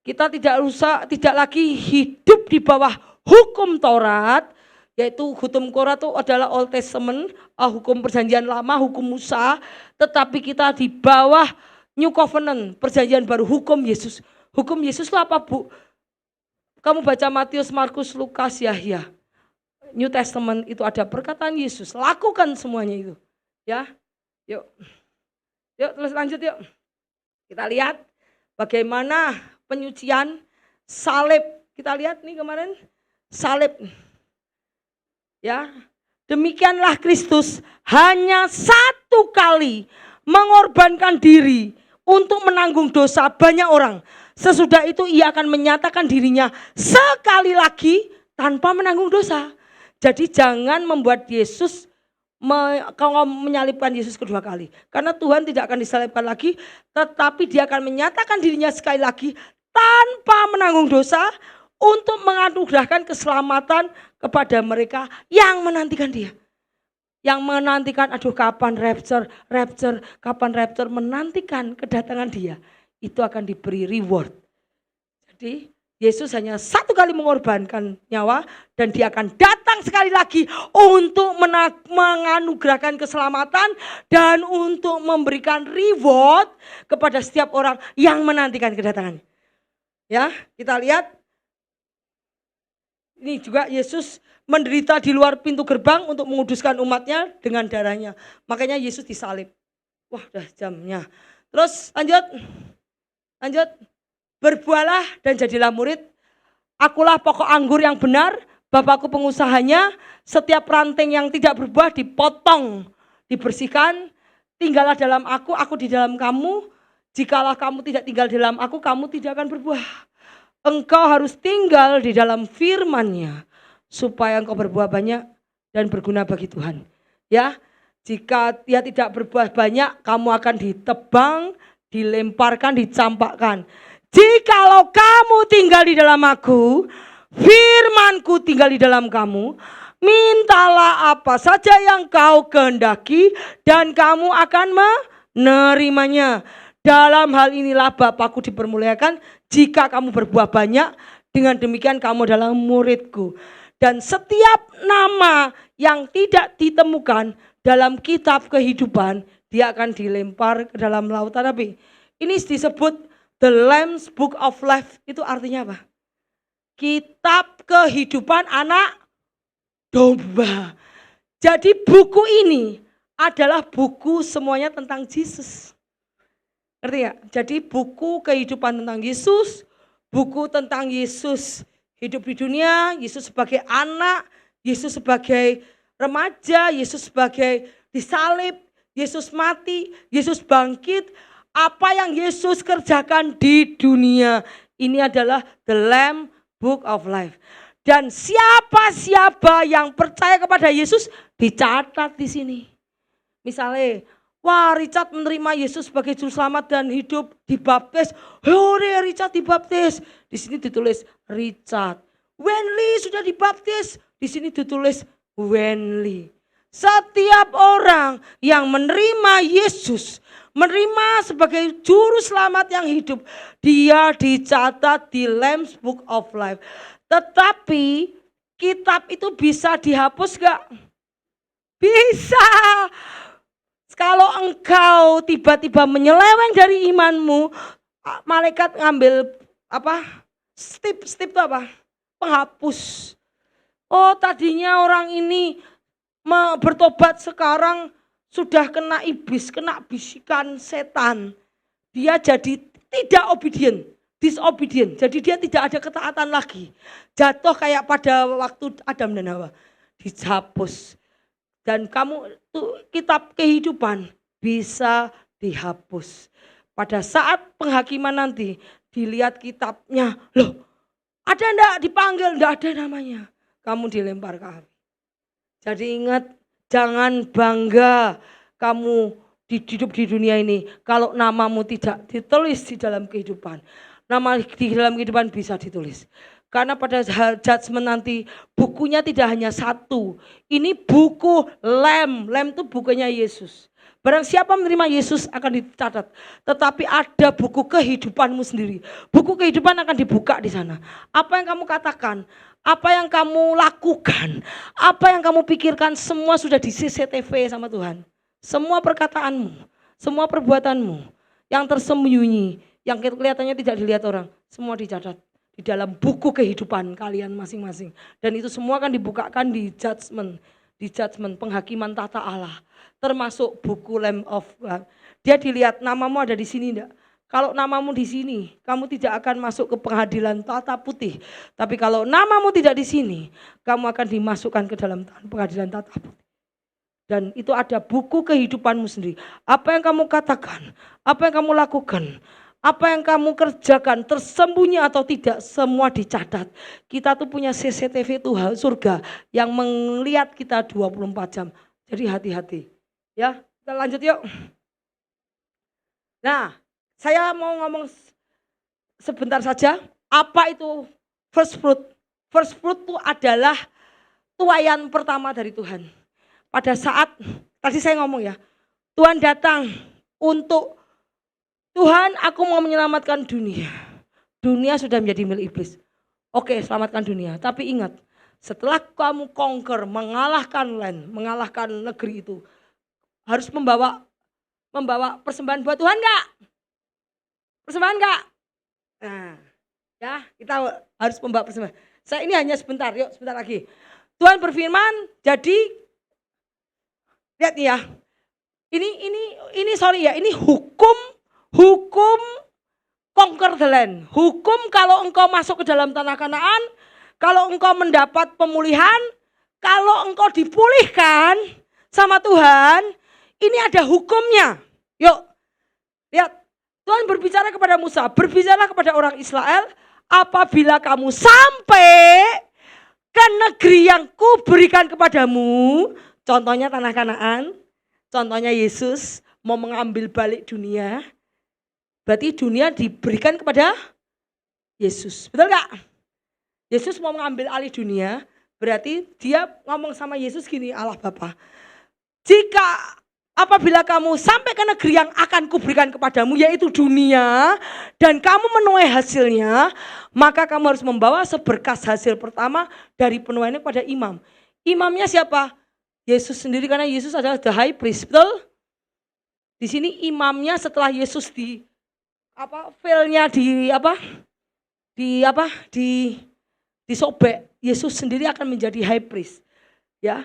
Kita tidak lagi hidup di bawah hukum Taurat, yaitu hukum Taurat itu adalah Old Testament, hukum perjanjian lama, hukum Musa, tetapi kita di bawah New Covenant, perjanjian baru, hukum Yesus. Hukum Yesus itu apa, Bu? Kamu baca Matius, Markus, Lukas, Yahya. New Testament itu ada perkataan Yesus. Lakukan semuanya itu. Ya. Yuk terus lanjut yuk. Kita lihat bagaimana penyucian salib. Kita lihat nih kemarin salib. Ya. Demikianlah Kristus hanya satu kali mengorbankan diri untuk menanggung dosa banyak orang. Sesudah itu ia akan menyatakan dirinya sekali lagi tanpa menanggung dosa. Jadi jangan membuat Yesus, kalau menyalibkan Yesus kedua kali. Karena Tuhan tidak akan disalibkan lagi, tetapi dia akan menyatakan dirinya sekali lagi tanpa menanggung dosa untuk menganugerahkan keselamatan kepada mereka yang menantikan dia. Yang menantikan, aduh kapan rapture, kapan rapture, menantikan kedatangan dia. Itu akan diberi reward. Jadi Yesus hanya satu kali mengorbankan nyawa dan dia akan datang sekali lagi untuk menganugerahkan keselamatan dan untuk memberikan reward kepada setiap orang yang menantikan kedatangannya. Ya, kita lihat ini juga Yesus menderita di luar pintu gerbang untuk menguduskan umatnya dengan darahnya. Makanya Yesus disalib. Wah, udah jamnya. Terus lanjut. Berbuahlah dan jadilah murid. Akulah pokok anggur yang benar, Bapakku pengusahanya. Setiap ranting yang tidak berbuah dipotong, dibersihkan. Tinggallah dalam aku di dalam kamu. Jikalau kamu tidak tinggal dalam aku, kamu tidak akan berbuah. Engkau harus tinggal di dalam firman-Nya supaya engkau berbuah banyak dan berguna bagi Tuhan. Ya, jika dia tidak berbuah banyak, kamu akan ditebang, dilemparkan, dicampakkan. Jikalau kamu tinggal di dalam aku, firmanku tinggal di dalam kamu, mintalah apa saja yang kau kehendaki dan kamu akan menerimanya. Dalam hal inilah Bapakku dipermuliakan jika kamu berbuah banyak, dengan demikian kamu adalah muridku. Dan setiap nama yang tidak ditemukan dalam kitab kehidupan, dia akan dilempar ke dalam lautan api. Ini disebut The Lamb's Book of Life. Itu artinya apa? Kitab kehidupan anak domba. Jadi buku ini adalah buku semuanya tentang Yesus. Ngerti ya? Jadi buku kehidupan tentang Yesus, buku tentang Yesus hidup di dunia, Yesus sebagai anak, Yesus sebagai remaja, Yesus sebagai disalib, Yesus mati, Yesus bangkit, apa yang Yesus kerjakan di dunia. Ini adalah The Lamb Book of Life. Dan siapa-siapa yang percaya kepada Yesus dicatat di sini. Misalnya, wah Richard menerima Yesus sebagai juru selamat dan hidup dibaptis. Hore Richard dibaptis. Di sini ditulis Richard. Wenli sudah dibaptis. Di sini ditulis Wenli. Setiap orang yang menerima Yesus, menerima sebagai juru selamat yang hidup, dia dicatat di Lamb's Book of Life. Tetapi kitab itu bisa dihapus gak? Bisa. Kalau engkau tiba-tiba menyeleweng dari imanmu, malaikat ngambil stip itu apa? Penghapus. Oh tadinya orang ini bertobat, sekarang sudah kena iblis, kena bisikan setan. Dia jadi tidak obedient, disobedient. Jadi dia tidak ada ketaatan lagi. Jatuh kayak pada waktu Adam dan Hawa. Dihapus. Dan kamu kitab kehidupan bisa dihapus. Pada saat penghakiman nanti dilihat kitabnya, loh ada enggak dipanggil, enggak ada namanya. Kamu dilempar ke api. Jadi ingat, jangan bangga kamu hidup di dunia ini kalau namamu tidak ditulis di dalam kehidupan. Nama di dalam kehidupan bisa ditulis. Karena pada judgment nanti bukunya tidak hanya satu. Ini buku Lamb. Lamb itu bukunya Yesus. Barang siapa menerima Yesus akan dicatat. Tetapi ada buku kehidupanmu sendiri. Buku kehidupan akan dibuka di sana. Apa yang kamu katakan, apa yang kamu lakukan, apa yang kamu pikirkan, semua sudah di CCTV sama Tuhan. Semua perkataanmu, semua perbuatanmu yang tersembunyi, yang kelihatannya tidak dilihat orang, semua dicatat di dalam buku kehidupan kalian masing-masing. Dan itu semua akan dibukakan di judgment, penghakiman tata Allah. Termasuk buku Lamb of God. Dia dilihat namamu ada di sini enggak? Kalau namamu di sini, kamu tidak akan masuk ke pengadilan tata putih. Tapi kalau namamu tidak di sini, kamu akan dimasukkan ke dalam pengadilan tata putih. Dan itu ada buku kehidupanmu sendiri. Apa yang kamu katakan, apa yang kamu lakukan, apa yang kamu kerjakan, tersembunyi atau tidak, semua dicatat. Kita tuh punya CCTV Tuhan surga yang melihat kita 24 jam. Jadi hati-hati. Ya, kita lanjut yuk. Nah, saya mau ngomong sebentar saja. Apa itu first fruit? First fruit itu adalah tuaian pertama dari Tuhan. Pada saat, tadi saya ngomong ya, Tuhan datang untuk Tuhan, aku mau menyelamatkan dunia. Dunia sudah menjadi milik iblis. Oke, selamatkan dunia. Tapi ingat, setelah kamu conquer, mengalahkan land, mengalahkan negeri itu, harus membawa persembahan buat Tuhan enggak? Persembahan enggak? Nah, ya kita harus membawa persembahan. Saya ini hanya sebentar, yuk sebentar lagi. Tuhan berfirman, jadi lihat nih ya. Ini sorry ya, ini hukum conquer the land. Hukum kalau engkau masuk ke dalam tanah Kanaan, kalau engkau mendapat pemulihan, kalau engkau dipulihkan sama Tuhan, ini ada hukumnya. Yuk, lihat. Tuhan berbicara kepada Musa, berbicara kepada orang Israel, apabila kamu sampai ke negeri yang kuberikan kepadamu, contohnya tanah Kanaan, contohnya Yesus mau mengambil balik dunia, berarti dunia diberikan kepada Yesus, betul gak? Yesus mau mengambil alih dunia, berarti dia ngomong sama Yesus gini, Allah Bapa, jika apabila kamu sampai ke negeri yang akan kuberikan kepadamu, yaitu dunia, dan kamu menuai hasilnya, maka kamu harus membawa seberkas hasil pertama dari penuaiannya kepada imam. Imamnya siapa? Yesus sendiri, karena Yesus adalah the high priest, betul? Di sini imamnya setelah Yesus disobek, Yesus sendiri akan menjadi high priest. Ya.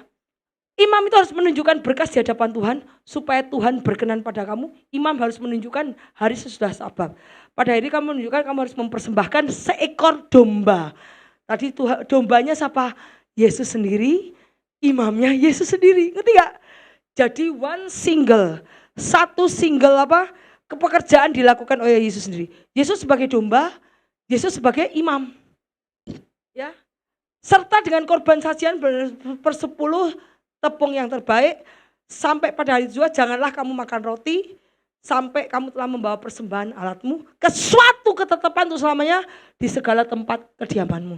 Imam itu harus menunjukkan berkas di hadapan Tuhan supaya Tuhan berkenan pada kamu. Imam harus menunjukkan hari sesudah Sabat. Pada hari kamu menunjukkan kamu harus mempersembahkan seekor domba. Tadi dombanya siapa? Yesus sendiri, imamnya Yesus sendiri. Ngerti gak? Jadi satu single pekerjaan dilakukan oleh Yesus sendiri. Yesus sebagai domba, Yesus sebagai imam. Ya. Serta dengan korban sajian bersepuluh tepung yang terbaik, sampai pada hari kedua janganlah kamu makan roti sampai kamu telah membawa persembahan alatmu ke suatu ketetapan untuk selamanya di segala tempat kediamanmu.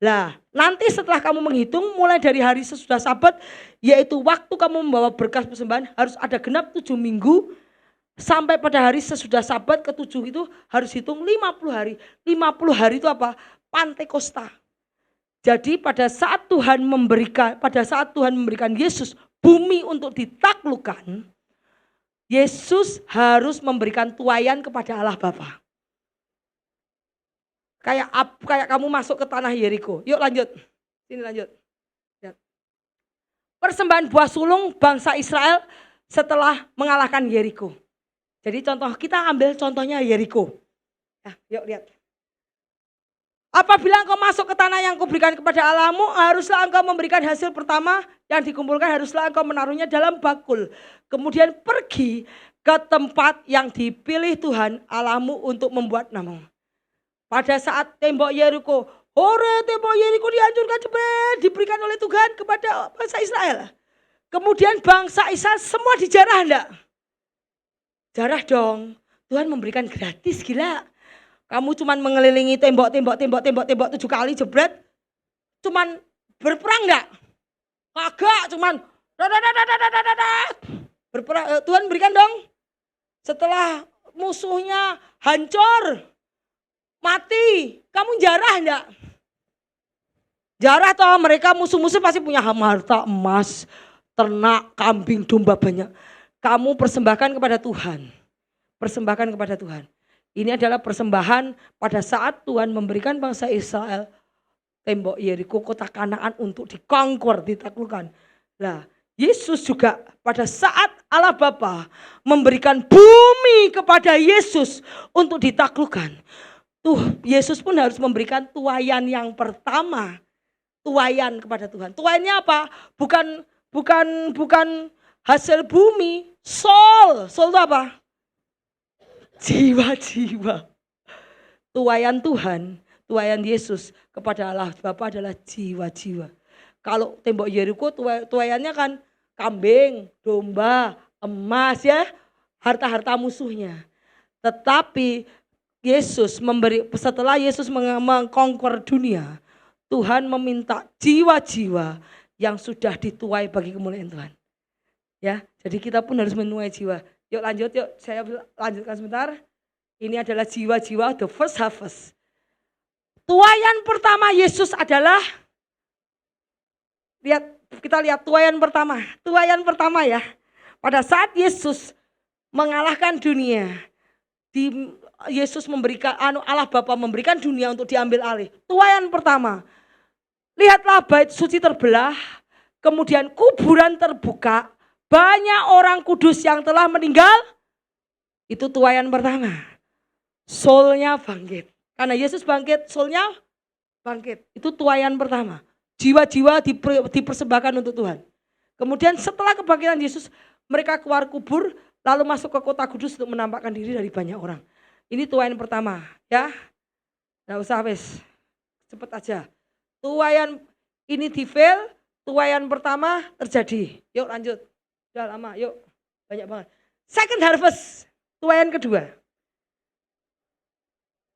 Nah, nanti setelah kamu menghitung mulai dari hari sesudah Sabat, yaitu waktu kamu membawa berkas persembahan, harus ada genap 7 minggu sampai pada hari sesudah Sabat ke-7 itu harus hitung 50 hari. 50 hari itu apa? Pantekosta. Jadi pada saat Tuhan memberikan Yesus bumi untuk ditaklukkan, Yesus harus memberikan tuaian kepada Allah Bapa. Kayak kamu masuk ke tanah Yeriko. Yuk lanjut. Sini lanjut. Lihat. Persembahan buah sulung bangsa Israel setelah mengalahkan Yeriko. Jadi kita ambil contohnya Yeriko. Nah, yuk lihat. Apabila engkau masuk ke tanah yang kuberikan kepada Allahmu, haruslah engkau memberikan hasil pertama yang dikumpulkan, haruslah engkau menaruhnya dalam bakul. Kemudian pergi ke tempat yang dipilih Tuhan Allahmu untuk membuat namamu. Pada saat tembok Yeriko, tembok Yeriko dihancurkan, diberikan oleh Tuhan kepada bangsa Israel. Kemudian bangsa Israel semua dijarah enggak? Jarah dong. Tuhan memberikan gratis, gila. Kamu cuman mengelilingi tembok 7 kali jebret. Cuman berperang enggak? Kagak, cuman berperang. Tuhan berikan dong. Setelah musuhnya hancur, mati, kamu jarah enggak? Jarah toh, mereka musuh-musuh pasti punya harta emas, ternak, kambing, domba banyak. Kamu persembahkan kepada Tuhan. Persembahkan kepada Tuhan. Ini adalah persembahan pada saat Tuhan memberikan bangsa Israel tembok Yeriko, kota Kanaan untuk dikongkor, ditaklukkan. Nah, Yesus juga pada saat Allah Bapa memberikan bumi kepada Yesus untuk ditaklukkan. Yesus pun harus memberikan tuaian yang pertama. Tuaian kepada Tuhan. Tuaiannya apa? Bukan hasil bumi. Soul itu apa? Jiwa-jiwa. Tuaian Tuhan, tuaian Yesus kepada Allah Bapa adalah jiwa-jiwa. Kalau tembok Yeriko tuaiannya kan kambing, domba, emas ya, harta-harta musuhnya. Tetapi setelah Yesus mengkonquer dunia, Tuhan meminta jiwa-jiwa yang sudah dituai bagi kemuliaan Tuhan. Ya, jadi kita pun harus menuai jiwa. Yuk lanjut, saya lanjutkan sebentar. Ini adalah jiwa-jiwa the first harvest. Tuaian pertama Yesus adalah, kita lihat tuaian pertama. Tuaian pertama ya. Pada saat Yesus mengalahkan dunia, Yesus memberikan, Allah Bapa memberikan dunia untuk diambil alih. Tuaian pertama, lihatlah bait suci terbelah, kemudian kuburan terbuka, banyak orang kudus yang telah meninggal. Itu tuaian pertama. Soulnya bangkit. Karena Yesus bangkit, soulnya bangkit. Itu tuaian pertama. Jiwa-jiwa dipersembahkan untuk Tuhan. Kemudian setelah kebangkitan Yesus, mereka keluar kubur, lalu masuk ke kota kudus untuk menampakkan diri dari banyak orang. Ini tuaian pertama, ya. Nggak usah wes, cepet aja. Tuaian Ini di fail, tuaian pertama terjadi. Yuk lanjut. Udah lama, yuk. Banyak banget. Second harvest, tuaian kedua.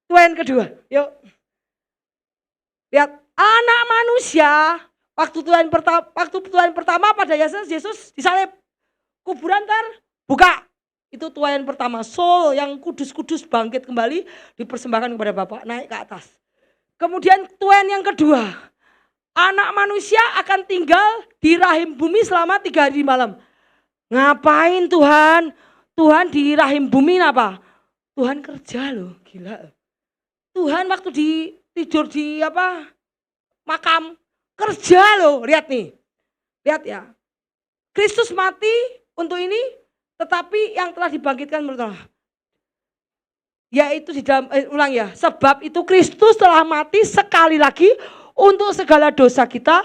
Tuaian kedua, yuk. Lihat, anak manusia, waktu tuaian pertama pada Yesus disalib. Kuburan terbuka. Itu tuaian pertama. Soul yang kudus-kudus bangkit kembali, dipersembahkan kepada Bapa, naik ke atas. Kemudian tuaian yang kedua. Anak manusia akan tinggal di rahim bumi selama 3 hari malam. Ngapain Tuhan? Tuhan di rahim bumi apa? Tuhan kerja loh, gila. Tuhan waktu tidur di makam, kerja loh, lihat nih. Lihat ya. Kristus mati untuk ini, tetapi yang telah dibangkitkan menurut Allah. Yaitu di dalam, ulang ya. Sebab itu Kristus telah mati sekali lagi untuk segala dosa kita,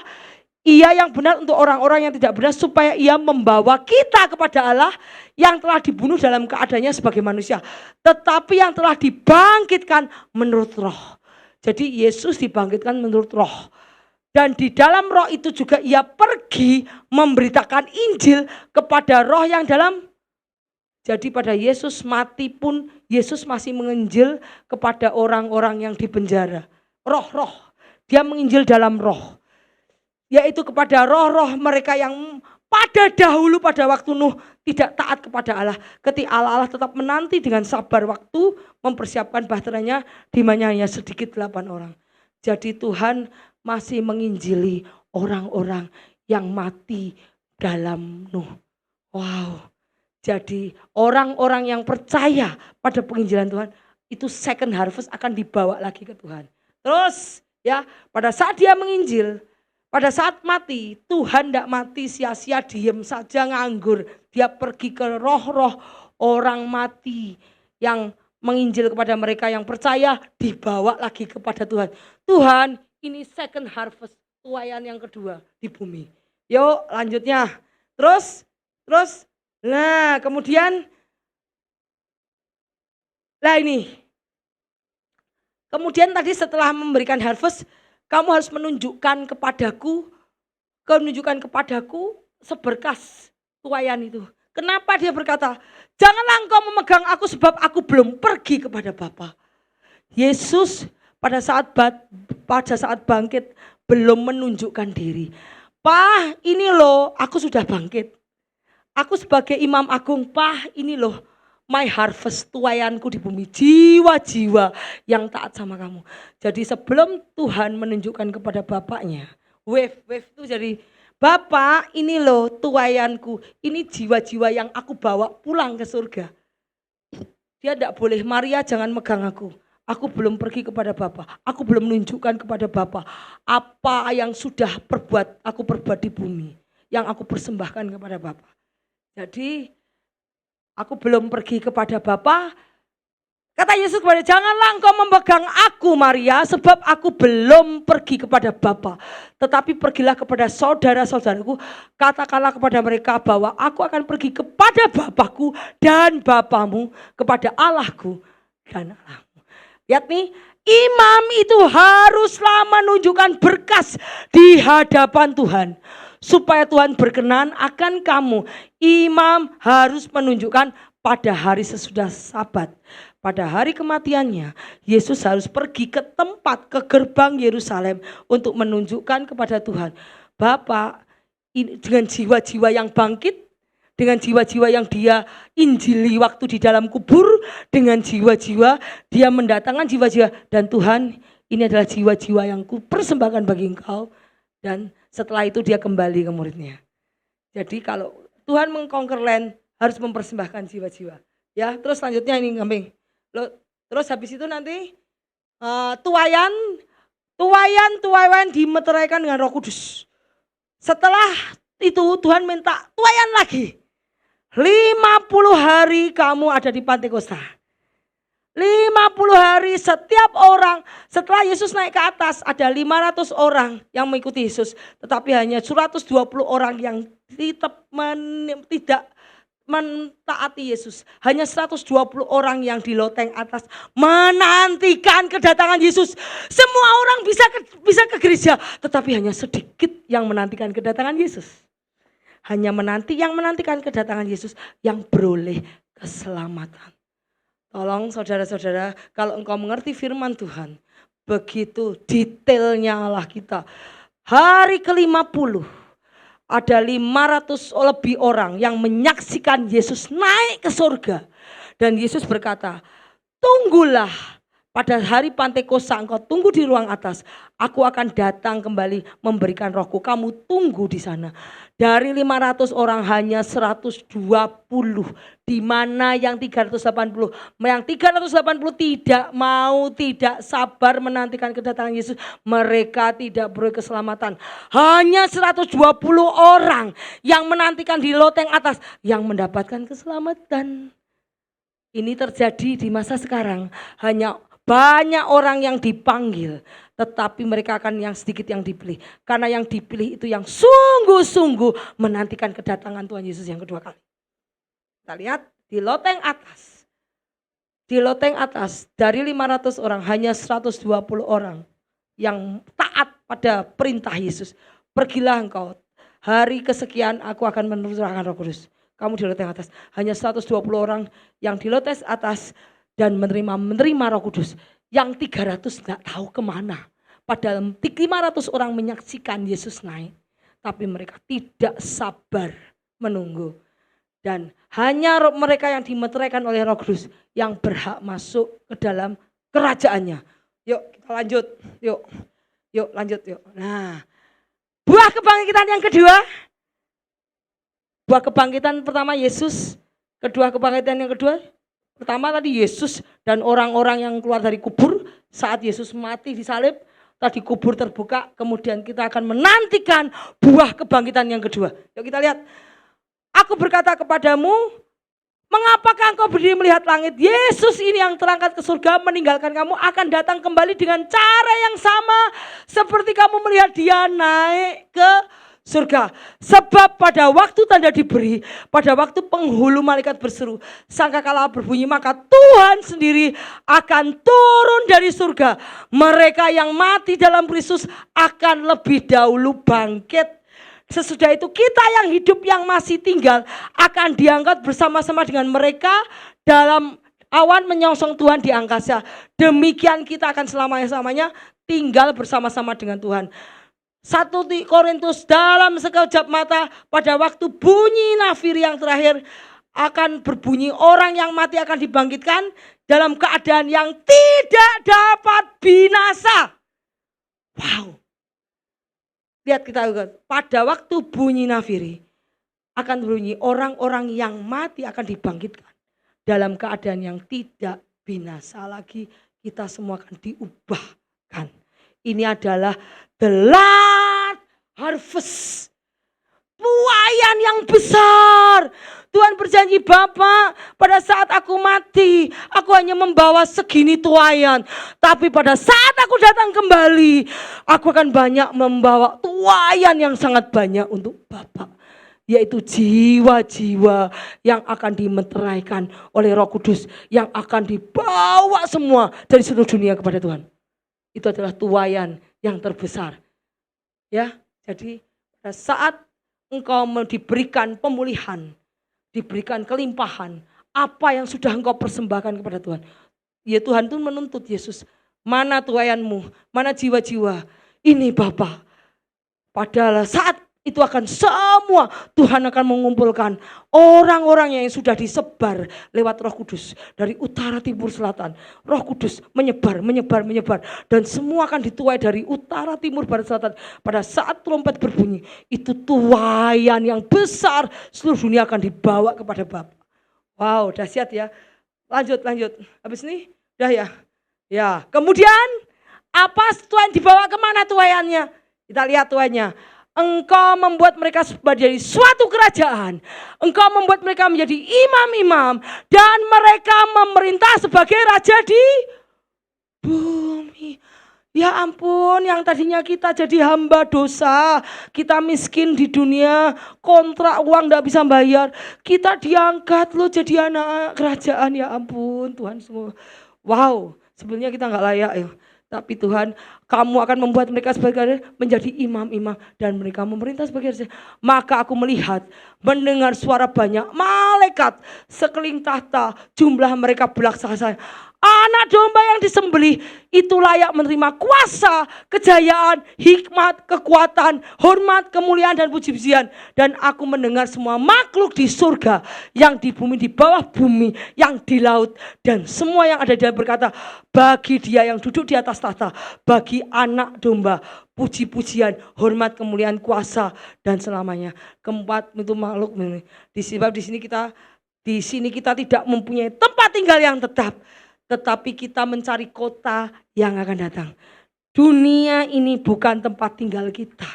ia yang benar untuk orang-orang yang tidak benar, supaya ia membawa kita kepada Allah yang telah dibunuh dalam keadaannya sebagai manusia, tetapi yang telah dibangkitkan menurut roh. Jadi Yesus dibangkitkan menurut roh. Dan di dalam roh itu juga ia pergi memberitakan Injil kepada roh yang dalam. Jadi pada Yesus mati pun Yesus masih menginjil kepada orang-orang yang dipenjara. Roh-roh. Dia menginjil dalam roh, yaitu kepada roh-roh mereka yang pada dahulu pada waktu Nuh tidak taat kepada Allah. Ketika Allah tetap menanti dengan sabar waktu mempersiapkan bahteranya, di mana hanya sedikit 8 orang. Jadi Tuhan masih menginjili orang-orang yang mati dalam Nuh. Wow. Jadi orang-orang yang percaya pada penginjilan Tuhan, itu second harvest akan dibawa lagi ke Tuhan. Terus ya, pada saat dia menginjil, pada saat mati, Tuhan tidak mati sia-sia diem saja nganggur. Dia pergi ke roh-roh orang mati yang menginjil kepada mereka yang percaya, dibawa lagi kepada Tuhan. Tuhan, ini second harvest, tuaian yang kedua di bumi. Yuk lanjutnya. Terus, nah kemudian, nah ini. Kemudian tadi setelah memberikan harvest, kamu harus menunjukkan kepadaku seberkas tuaian itu. Kenapa dia berkata, janganlah engkau memegang aku sebab aku belum pergi kepada Bapa. Yesus pada saat bangkit belum menunjukkan diri. Pak, ini loh aku sudah bangkit. Aku sebagai imam agung, Pak, ini loh my harvest, tuaianku di bumi, jiwa-jiwa yang taat sama kamu. Jadi sebelum Tuhan menunjukkan kepada Bapaknya, wave itu jadi, Bapak ini loh tuaianku, ini jiwa-jiwa yang aku bawa pulang ke surga. Dia tidak boleh, Maria jangan megang aku belum pergi kepada Bapa, aku belum menunjukkan kepada Bapa apa yang sudah aku perbuat di bumi, yang aku persembahkan kepada Bapa. Jadi aku belum pergi kepada Bapa. Kata Yesus kepada, janganlah engkau memegang aku Maria, sebab aku belum pergi kepada Bapa. Tetapi pergilah kepada saudara-saudaraku, katakanlah kepada mereka bahwa aku akan pergi kepada Bapakku dan Bapamu, kepada Allahku dan Allahmu. Lihat nih, imam itu haruslah menunjukkan berkas di hadapan Tuhan. Supaya Tuhan berkenan akan kamu, imam harus menunjukkan pada hari sesudah Sabat. Pada hari kematiannya, Yesus harus pergi ke gerbang Yerusalem untuk menunjukkan kepada Tuhan. Bapak, dengan jiwa-jiwa yang bangkit, dengan jiwa-jiwa yang dia injili waktu di dalam kubur, dengan jiwa-jiwa dia mendatangkan jiwa-jiwa. Dan Tuhan, ini adalah jiwa-jiwa yang kupersembahkan bagi engkau. Dan setelah itu dia kembali ke muridnya. Jadi kalau Tuhan mengconquer land, harus mempersembahkan jiwa-jiwa. Ya, terus selanjutnya ini kambing. Terus habis itu nanti tuaian dimeteraikan dengan Roh Kudus. Setelah itu Tuhan minta tuaian lagi. 50 hari kamu ada di Pantekosta. 50 hari setiap orang, setelah Yesus naik ke atas ada 500 orang yang mengikuti Yesus. Tetapi hanya 120 orang yang tidak mentaati Yesus. Hanya 120 orang yang di loteng atas menantikan kedatangan Yesus. Semua orang bisa ke gereja, tetapi hanya sedikit yang menantikan kedatangan Yesus. Hanya yang menantikan kedatangan Yesus yang beroleh keselamatan. Tolong saudara-saudara, kalau engkau mengerti firman Tuhan, begitu detailnya Allah kita. Hari ke-50 ada 500 lebih orang yang menyaksikan Yesus naik ke surga. Dan Yesus berkata, tunggulah pada hari Pantekosta, engkau tunggu di ruang atas. Aku akan datang kembali memberikan rohku. Kamu tunggu di sana. Dari 500 orang hanya 120. Di mana yang 380? Yang 380 tidak mau, tidak sabar menantikan kedatangan Yesus. Mereka tidak beroleh keselamatan. Hanya 120 orang yang menantikan di loteng atas yang mendapatkan keselamatan. Ini terjadi di masa sekarang. Hanya banyak orang yang dipanggil, tetapi mereka akan yang sedikit yang dipilih. Karena yang dipilih itu yang sungguh-sungguh menantikan kedatangan Tuhan Yesus yang kedua kali. Kita lihat di loteng atas. Di loteng atas dari 500 orang hanya 120 orang yang taat pada perintah Yesus. Pergilah engkau, hari kesekian aku akan menurunkan Roh Kudus. Kamu di loteng atas. Hanya 120 orang yang di loteng atas dan menerima Roh Kudus. Yang 300 gak tahu kemana. Padahal 500 orang menyaksikan Yesus naik. Tapi mereka tidak sabar menunggu. Dan hanya mereka yang dimeteraikan oleh Roh Kudus yang berhak masuk ke dalam kerajaannya. Yuk kita lanjut. Yuk lanjut yuk. Nah, buah kebangkitan yang kedua. Buah kebangkitan pertama Yesus. Kedua kebangkitan yang kedua. Pertama tadi Yesus dan orang-orang yang keluar dari kubur saat Yesus mati disalib, tadi kubur terbuka, kemudian kita akan menantikan buah kebangkitan yang kedua. Yuk kita lihat. Aku berkata kepadamu, mengapakah engkau berdiri melihat langit? Yesus ini yang terangkat ke surga meninggalkan kamu akan datang kembali dengan cara yang sama seperti kamu melihat dia naik ke surga. Sebab pada waktu tanda diberi, pada waktu penghulu malaikat berseru, sangkakala berbunyi, maka Tuhan sendiri akan turun dari surga. Mereka yang mati dalam Kristus akan lebih dahulu bangkit. Sesudah itu kita yang hidup yang masih tinggal akan diangkat bersama-sama dengan mereka dalam awan menyongsong Tuhan di angkasa. Demikian kita akan selamanya-lamanya tinggal bersama-sama dengan Tuhan. 1 Korintus, dalam sekejap mata pada waktu bunyi nafir yang terakhir akan berbunyi, orang yang mati akan dibangkitkan dalam keadaan yang tidak dapat binasa. Wow. Lihat kita lihat, pada waktu bunyi nafiri akan berbunyi, orang-orang yang mati akan dibangkitkan dalam keadaan yang tidak binasa lagi. Kita semua akan diubahkan. Ini adalah the last harvest. Tuaian yang besar. Tuhan berjanji, Bapak, pada saat aku mati, aku hanya membawa segini tuaian. Tapi pada saat aku datang kembali, aku akan banyak membawa tuaian yang sangat banyak untuk Bapak. Yaitu jiwa-jiwa yang akan dimeteraikan oleh Roh Kudus. Yang akan dibawa semua dari seluruh dunia kepada Tuhan. Itu adalah tuaian yang terbesar. Ya, jadi pada saat engkau diberikan pemulihan, diberikan kelimpahan, apa yang sudah engkau persembahkan kepada Tuhan. Ya Tuhan itu menuntut Yesus, mana tuaianmu, mana jiwa-jiwa. Ini Bapa. Padahal saat itu akan semua Tuhan akan mengumpulkan orang-orang yang sudah disebar lewat Roh Kudus dari utara, timur, selatan. Roh Kudus menyebar. Dan semua akan dituai dari utara, timur, barat, selatan. Pada saat trompet berbunyi, itu tuaian yang besar seluruh dunia akan dibawa kepada Bapa. Wow, dahsyat ya. Lanjut. Habis ini, udah ya. Ya, kemudian apa tuaian dibawa kemana tuaiannya? Kita lihat tuaiannya. Engkau membuat mereka menjadi suatu kerajaan. Engkau membuat mereka menjadi imam-imam. Dan mereka memerintah sebagai raja di bumi. Ya ampun, yang tadinya kita jadi hamba dosa, kita miskin di dunia, kontrak uang gak bisa bayar, kita diangkat loh jadi anak kerajaan. Ya ampun Tuhan semua. Wow, sebenarnya kita gak layak ya. Tapi Tuhan, kamu akan membuat mereka sebagai menjadi imam-imam dan mereka memerintah sebagai raja. Maka aku melihat, mendengar suara banyak malaikat sekeliling tahta, jumlah mereka belaksana. Anak domba yang disembelih itu layak menerima kuasa, kejayaan, hikmat, kekuatan, hormat, kemuliaan dan puji-pujian. Dan aku mendengar semua makhluk di surga, yang di bumi, di bawah bumi, yang di laut, dan semua yang ada di dalam berkata, bagi Dia yang duduk di atas tahta, bagi anak domba, puji-pujian, hormat, kemuliaan, kuasa dan selamanya. Keempat itu makhluk. Sebab di sini kita tidak mempunyai tempat tinggal yang tetap, tetapi kita mencari kota yang akan datang. Dunia ini bukan tempat tinggal kita.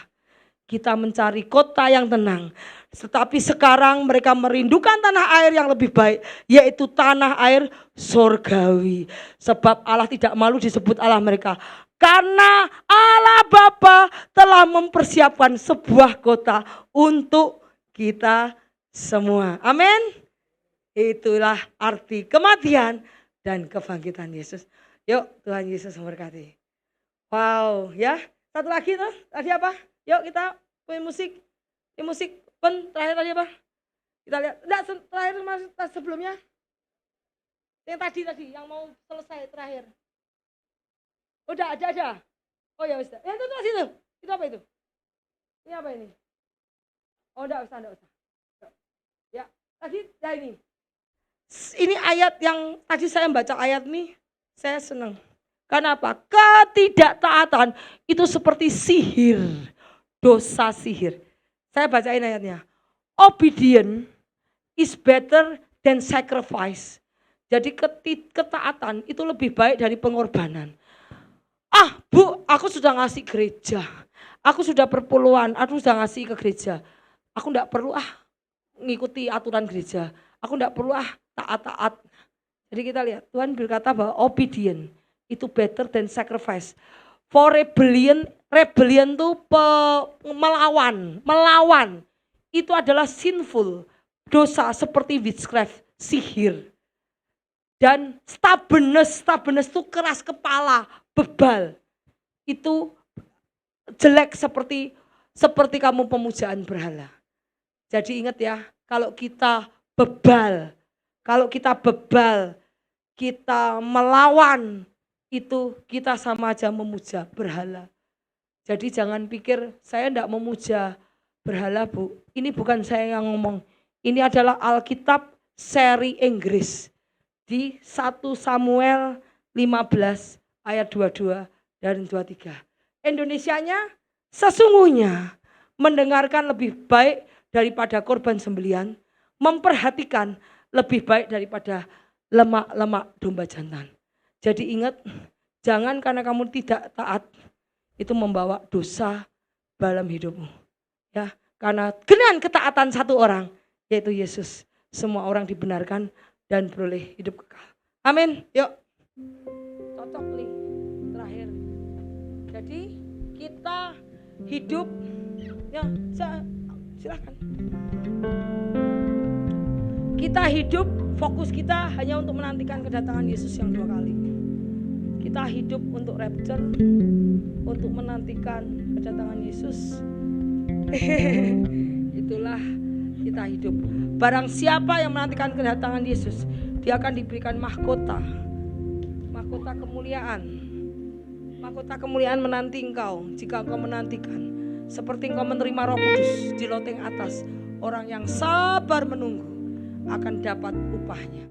Kita mencari kota yang tenang. Tetapi sekarang mereka merindukan tanah air yang lebih baik, yaitu tanah air sorgawi. Sebab Allah tidak malu disebut Allah mereka. Karena Allah Bapa telah mempersiapkan sebuah kota untuk kita semua. Amin. Itulah arti kematian dan kebangkitan Yesus. Yuk, Tuhan Yesus memberkati. Wow, ya. Satu lagi tuh, tadi apa? Yuk kita punya musik. Ini musik terakhir tadi apa? Kita lihat. Enggak, terakhir sebelumnya. Yang tadi yang mau selesai terakhir. Udah ada. Oh ya wis. Itu tuh situ. Itu apa itu? Ini apa ini? Oh enggak usah. Ya, tadi ya ini. Ini ayat yang tadi saya baca ayat ini, saya senang. Kenapa? Ketidaktaatan itu seperti sihir, dosa sihir. Saya bacain ayatnya. Obedience is better than sacrifice. Jadi ketaatan itu lebih baik dari pengorbanan. Bu, aku sudah ngasih gereja. Aku sudah perpuluhan, aku sudah ngasih ke gereja. Aku enggak perlu ngikuti aturan gereja. Aku enggak perlu taat. Jadi kita lihat, Tuhan berkata bahwa obedient itu better than sacrifice. For rebellion itu melawan. Itu adalah sinful, dosa seperti witchcraft, sihir. Dan stubbornness itu keras kepala, bebal. Itu jelek seperti kamu pemujaan berhala. Jadi ingat ya, kalau kita bebal, kita melawan, itu kita sama aja memuja berhala. Jadi jangan pikir saya enggak memuja berhala, Bu. Ini bukan saya yang ngomong. Ini adalah Alkitab seri Inggris. Di 1 Samuel 15 ayat 22 dan 23. Indonesianya, sesungguhnya mendengarkan lebih baik daripada korban sembelihan, memperhatikan lebih baik daripada lemak-lemak domba jantan. Jadi ingat, jangan karena kamu tidak taat itu membawa dosa dalam hidupmu. Ya, karena dengan ketaatan satu orang, yaitu Yesus, semua orang dibenarkan dan beroleh hidup kekal. Amin. Yuk. Cocok nih terakhir. Jadi kita hidup, ya silakan. Kita hidup, fokus kita hanya untuk menantikan kedatangan Yesus yang 2 kali. Kita hidup untuk rapture, untuk menantikan kedatangan Yesus. Itulah kita hidup. Barang siapa yang menantikan kedatangan Yesus, dia akan diberikan mahkota kemuliaan. Mahkota kemuliaan menanti engkau jika engkau menantikan. Seperti engkau menerima Roh Kudus di loteng atas, orang yang sabar menunggu akan dapat upahnya.